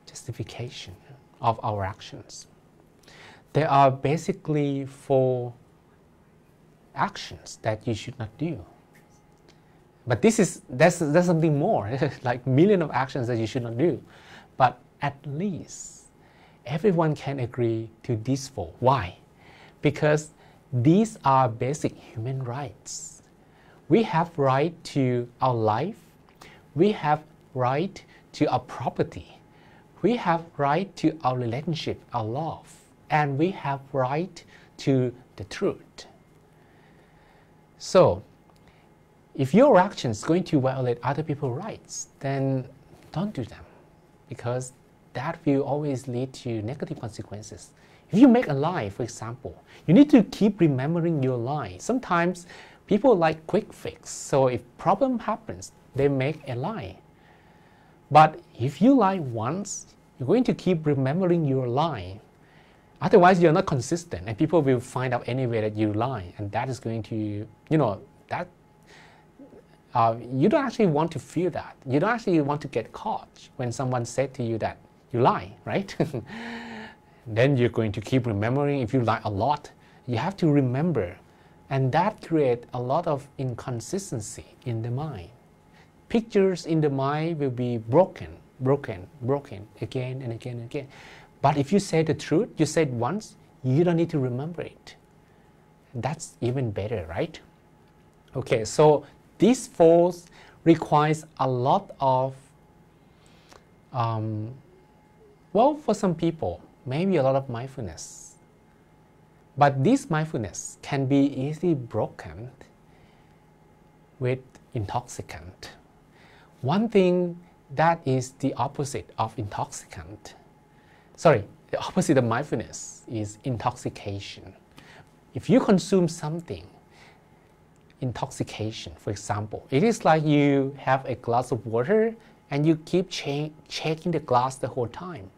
justification of our actions. There are basically 4 actions that you should not do. But there's something more, like millions of actions that you should not do. But at least everyone can agree to these 4. Why? Because these are basic human rights. We have right to our life. We have right to our property. We have right to our relationship, our love. And we have right to the truth. So, if your action is going to violate other people's rights, then don't do them, because that will always lead to negative consequences. If you make a lie, for example, you need to keep remembering your lie. Sometimes people like quick fix, so if problem happens, they make a lie. But if you lie once, you're going to keep remembering your lie. Otherwise, you're not consistent, and people will find out anyway that you lie, and that is going to, you don't actually want to feel that. You don't actually want to get caught when someone said to you that you lie, right? Then you're going to keep remembering. If you lie a lot, you have to remember, and that creates a lot of inconsistency in the mind. Pictures in the mind will be broken again and again and again. But if you say the truth, you say it once, you don't need to remember it. That's even better, right? Okay, so this force requires a lot of, for some people, maybe a lot of mindfulness. But this mindfulness can be easily broken with intoxicant. One thing that is the opposite of intoxicant, the opposite of mindfulness is intoxication. If you consume something, intoxication, for example, it is like you have a glass of water and you keep checking the glass the whole time,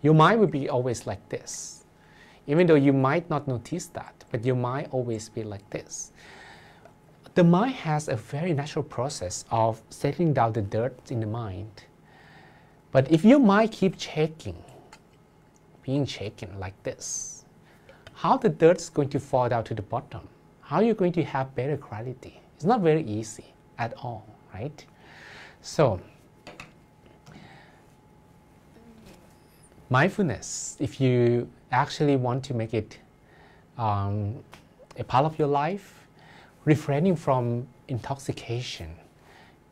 your mind will be always like this. Even though you might not notice that, but your mind always be like this. The mind has a very natural process of settling down the dirt in the mind. But if your mind keeps being shaken like this, how the dirt is going to fall down to the bottom? How are you going to have better clarity? It's not very easy at all, right? So, mindfulness, if you actually want to make it a part of your life, refraining from intoxication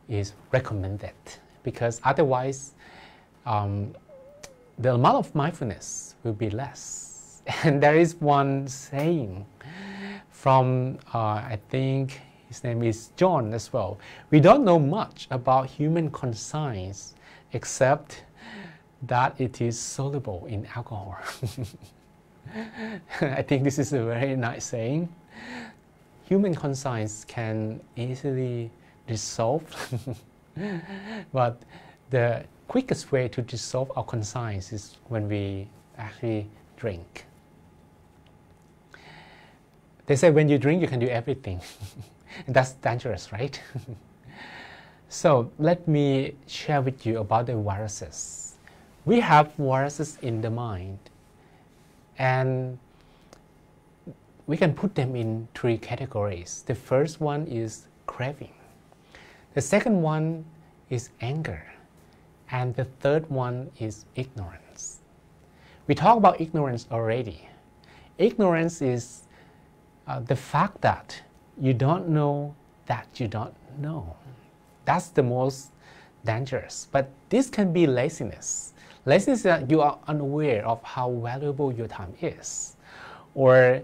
is recommended, because otherwise the amount of mindfulness will be less. And there is one saying from, I think his name is John as well. We don't know much about human conscience except that it is soluble in alcohol. I think this is a very nice saying. Human conscience can easily dissolve, but the quickest way to dissolve our conscience is when we actually drink. They say when you drink, you can do everything. And that's dangerous, right? So let me share with you about the viruses. We have viruses in the mind, and we can put them in 3 categories. The first one is craving. The second one is anger. And the third one is ignorance. We talked about ignorance already. Ignorance is the fact that you don't know that you don't know. That's the most dangerous. But this can be laziness. Laziness is that you are unaware of how valuable your time is. Or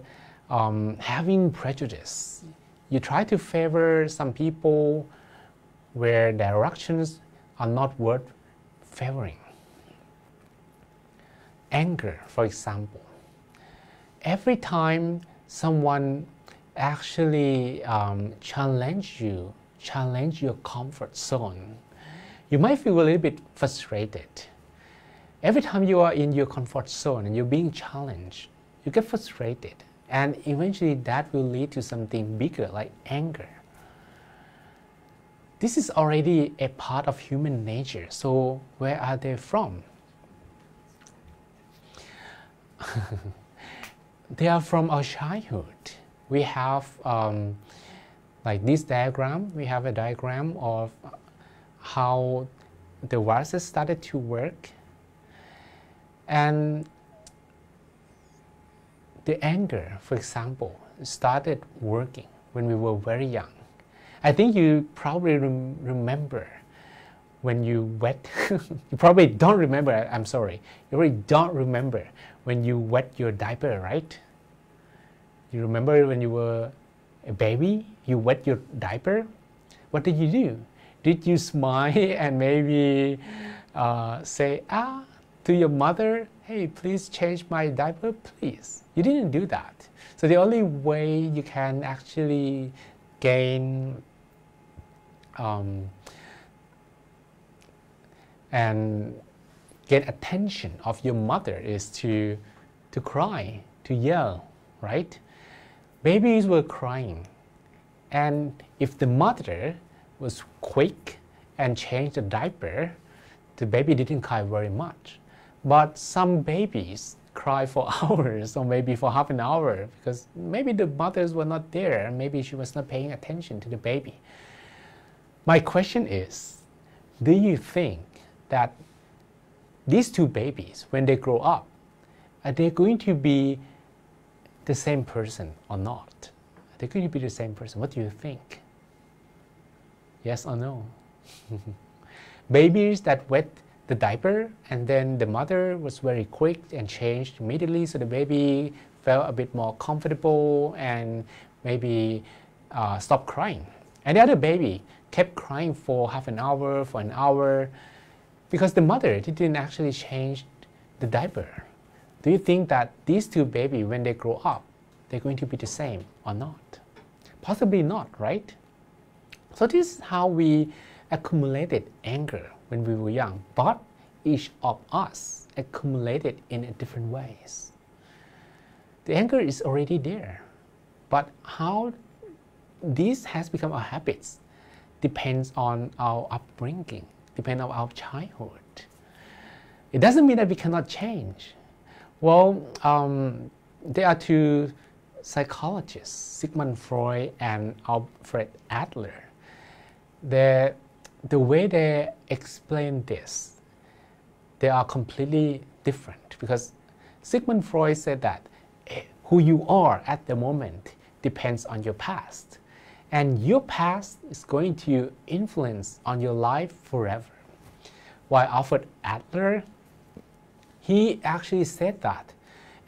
having prejudice. You try to favor some people where their actions are not worth favoring. Anger, for example. Every time someone actually challenge your comfort zone, you might feel a little bit frustrated. Every time you are in your comfort zone and you're being challenged, you get frustrated. And eventually that will lead to something bigger like anger. This is already a part of human nature. So where are they from? They are from our childhood. We have, like this diagram, we have a diagram of how the viruses started to work. And the anger, for example, started working when we were very young. I think you probably remember when you wet, you probably don't remember, I'm sorry, you really don't remember when you wet your diaper, right? You remember when you were a baby, you wet your diaper? What did you do? Did you smile and maybe say, to your mother, hey, please change my diaper, please? You didn't do that. So the only way you can actually gain and get attention of your mother is to cry, to yell, right? Babies were crying, and if the mother was quick and changed the diaper, the baby didn't cry very much. But some babies cry for hours or maybe for half an hour because maybe the mothers were not there and maybe she was not paying attention to the baby. My question is, do you think that these 2 babies, when they grow up, are they going to be the same person or not? Are they going to be the same person? What do you think? Yes or no? Babies that wet the diaper and then the mother was very quick and changed immediately, so the baby felt a bit more comfortable and maybe stopped crying. And the other baby kept crying for half an hour, for an hour, because the mother didn't actually change the diaper. Do you think that these 2 babies, when they grow up, they're going to be the same or not? Possibly not, right? So this is how we accumulated anger when we were young, but each of us accumulated in different ways. The anger is already there, but how this has become our habits depends on our upbringing, depends on our childhood. It doesn't mean that we cannot change. Well, there are two psychologists, Sigmund Freud and Alfred Adler. The way they explain this, they are completely different, because Sigmund Freud said that who you are at the moment depends on your past, and your past is going to influence on your life forever. While Alfred Adler, he actually said that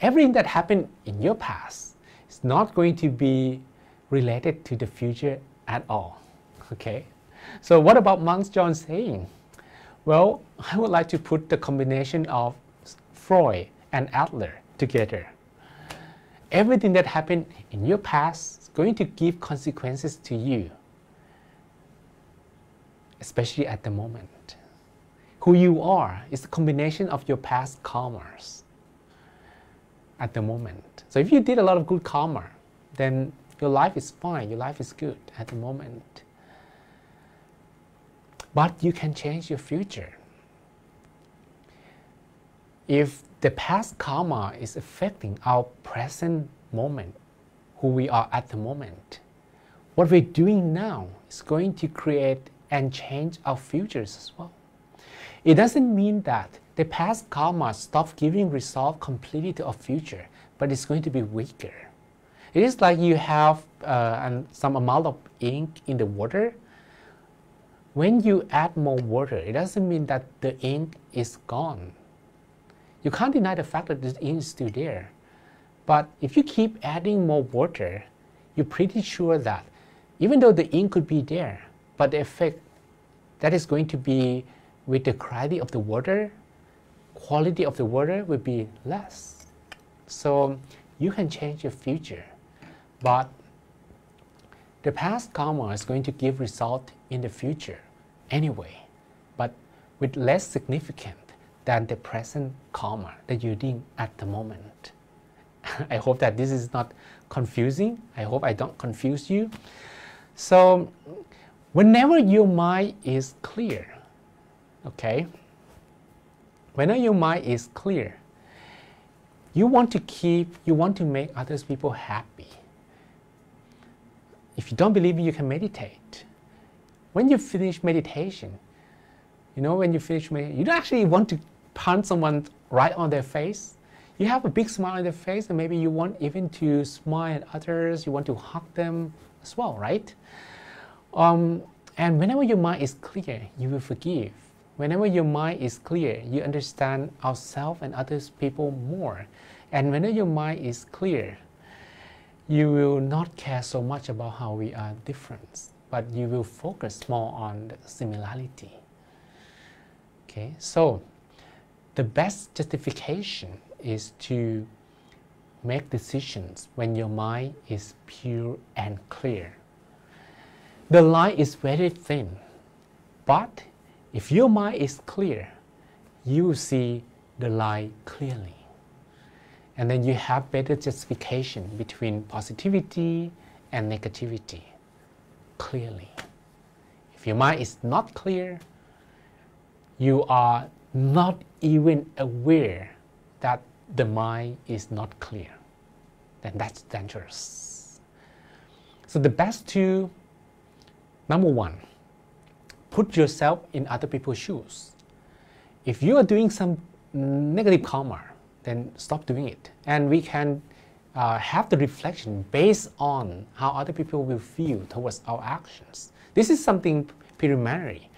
everything that happened in your past is not going to be related to the future at all. Okay? So what about Monks John saying? Well, I would like to put the combination of Freud and Adler together. Everything that happened in your past is going to give consequences to you, especially at the moment. Who you are is a combination of your past karmas at the moment. So if you did a lot of good karma, then your life is fine, your life is good at the moment. But you can change your future. If the past karma is affecting our present moment, who we are at the moment, what we're doing now is going to create and change our futures as well. It doesn't mean that the past karma stops giving result completely to our future, but it's going to be weaker. It is like you have some amount of ink in the water. When you add more water, it doesn't mean that the ink is gone. You can't deny the fact that the ink is still there. But if you keep adding more water, you're pretty sure that even though the ink could be there, but the effect that is going to be with the quality of the water will be less. So you can change your future, but the past karma is going to give result in the future anyway, but with less significant than the present karma that you're doing at the moment. I hope that this is not confusing. I hope I don't confuse you. So whenever your mind is clear, okay, whenever your mind is clear, you want to make others people happy. If you don't believe me, you can meditate. When you finish meditation, you don't actually want to punch someone right on their face. You have a big smile on their face, and maybe you want even to smile at others, you want to hug them as well, right? And whenever your mind is clear, you will forgive. Whenever your mind is clear, you understand ourselves and others people more. And whenever your mind is clear, you will not care so much about how we are different, but you will focus more on the similarity. Okay, so the best justification is to make decisions when your mind is pure and clear. The line is very thin, but if your mind is clear, you will see the line clearly. And then you have better justification between positivity and negativity clearly. If your mind is not clear, you are not even aware that the mind is not clear. Then that's dangerous. So the best to, number one, put yourself in other people's shoes. If you are doing some negative karma, then stop doing it. And we can have the reflection based on how other people will feel towards our actions. This is something preliminary.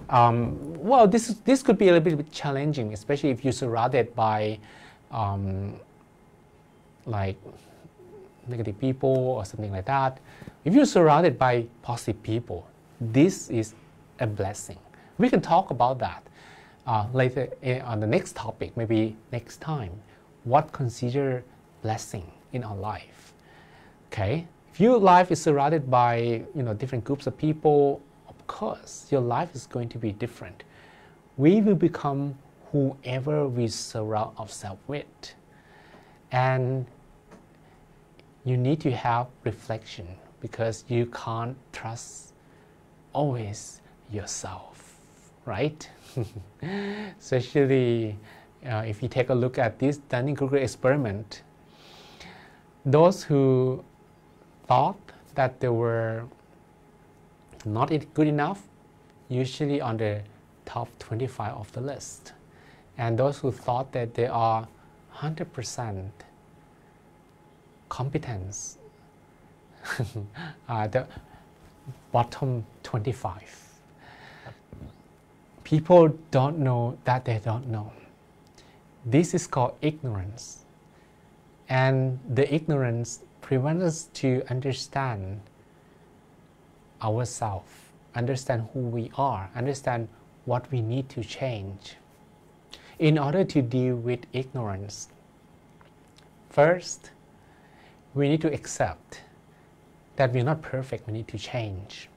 Well, this could be a little bit challenging, especially if you're surrounded by like negative people or something like that. If you're surrounded by positive people, this is a blessing. We can talk about that later on the next topic, maybe next time. What consider blessing in our life? Okay, if your life is surrounded by different groups of people, of course your life is going to be different. we will become whoever we surround ourselves with. And you need to have reflection, because you can't trust always yourself, right? Especially if you take a look at this Dunning-Kruger experiment, those who thought that they were not good enough, usually on the top 25 of the list. And those who thought that they are 100% competence, the bottom 25. People don't know that they don't know. This is called ignorance. And the ignorance prevents us to understand ourselves, understand who we are, understand what we need to change. In order to deal with ignorance, first, we need to accept that we're not perfect, we need to change.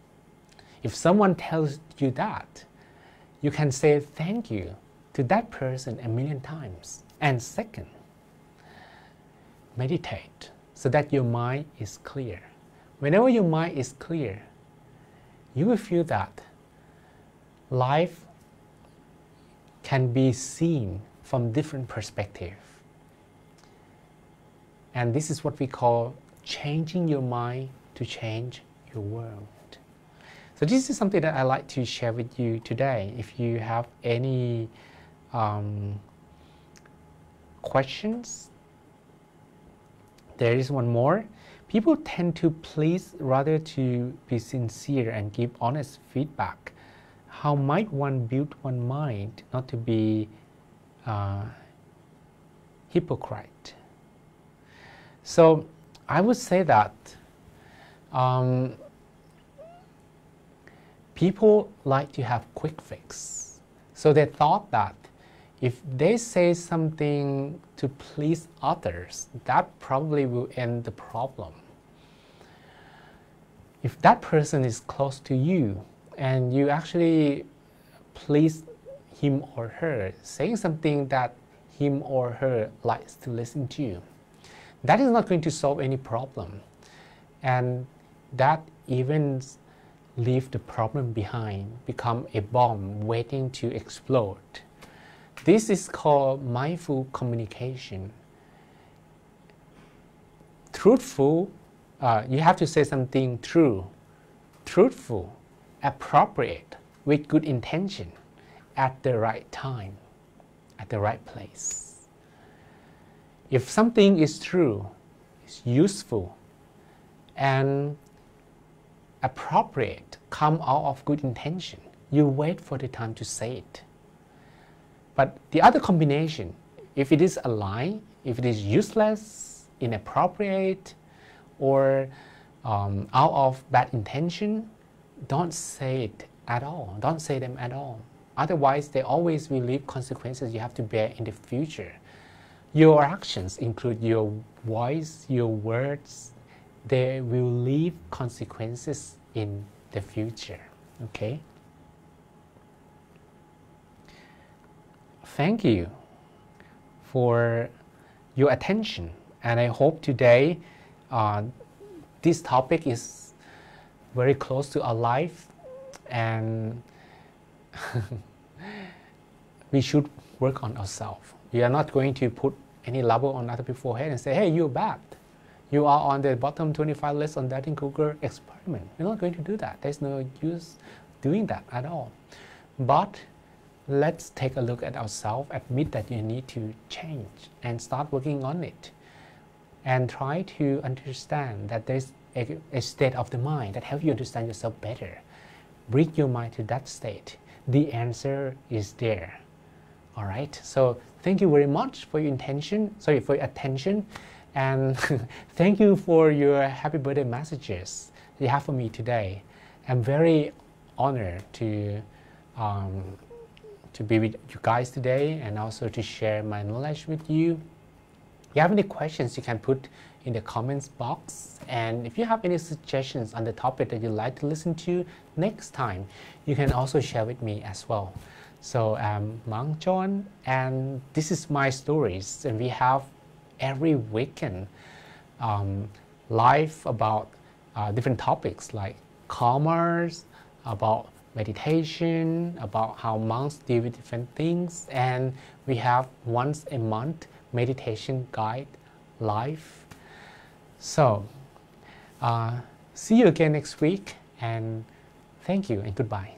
If someone tells you that, you can say thank you to that person 1,000,000 times. And second, meditate so that your mind is clear. Whenever your mind is clear, you will feel that life can be seen from different perspectives. And this is what we call changing your mind to change your world. So this is something that I like to share with you today. If you have any questions, there is one more. People tend to please rather to be sincere and give honest feedback. How might one build one mind not to be hypocrite? So I would say that people like to have quick fix. So they thought that if they say something to please others, that probably will end the problem. If that person is close to you and you actually please him or her, saying something that him or her likes to listen to, that is not going to solve any problem. And that even leave the problem behind, become a bomb waiting to explode. This is called mindful communication. Truthful, you have to say something true, truthful, appropriate, with good intention, at the right time, at the right place. If something is true, it's useful, and appropriate, come out of good intention, you wait for the time to say it. But the other combination, if it is a lie, if it is useless, inappropriate, or out of bad intention, don't say it at all. Don't say them at all. Otherwise, they always will leave consequences you have to bear in the future. Your actions include your voice, your words. They will leave consequences in the future. Okay? Thank you for your attention. And I hope today this topic is very close to our life, and we should work on ourselves. We are not going to put any label on other people's head and say, hey, you're bad. You are on the bottom 25 list on that Kruger experiment. We're not going to do that. There's no use doing that at all. But let's take a look at ourselves, admit that you need to change, and start working on it. And try to understand that there's a state of the mind that helps you understand yourself better. Bring your mind to that state. The answer is there. All right. So thank you very much for your for your attention, and thank you for your happy birthday messages you have for me today. I'm very honored to be with you guys today, and also to share my knowledge with you. If you have any questions, you can put in the comments box. And if you have any suggestions on the topic that you'd like to listen to next time, you can also share with me as well. So I'm Monk John, and this is my stories, and we have every weekend live about different topics like commerce, about meditation, about how monks deal with different things, and we have once a month meditation guide live. So see you again next week, and thank you and goodbye.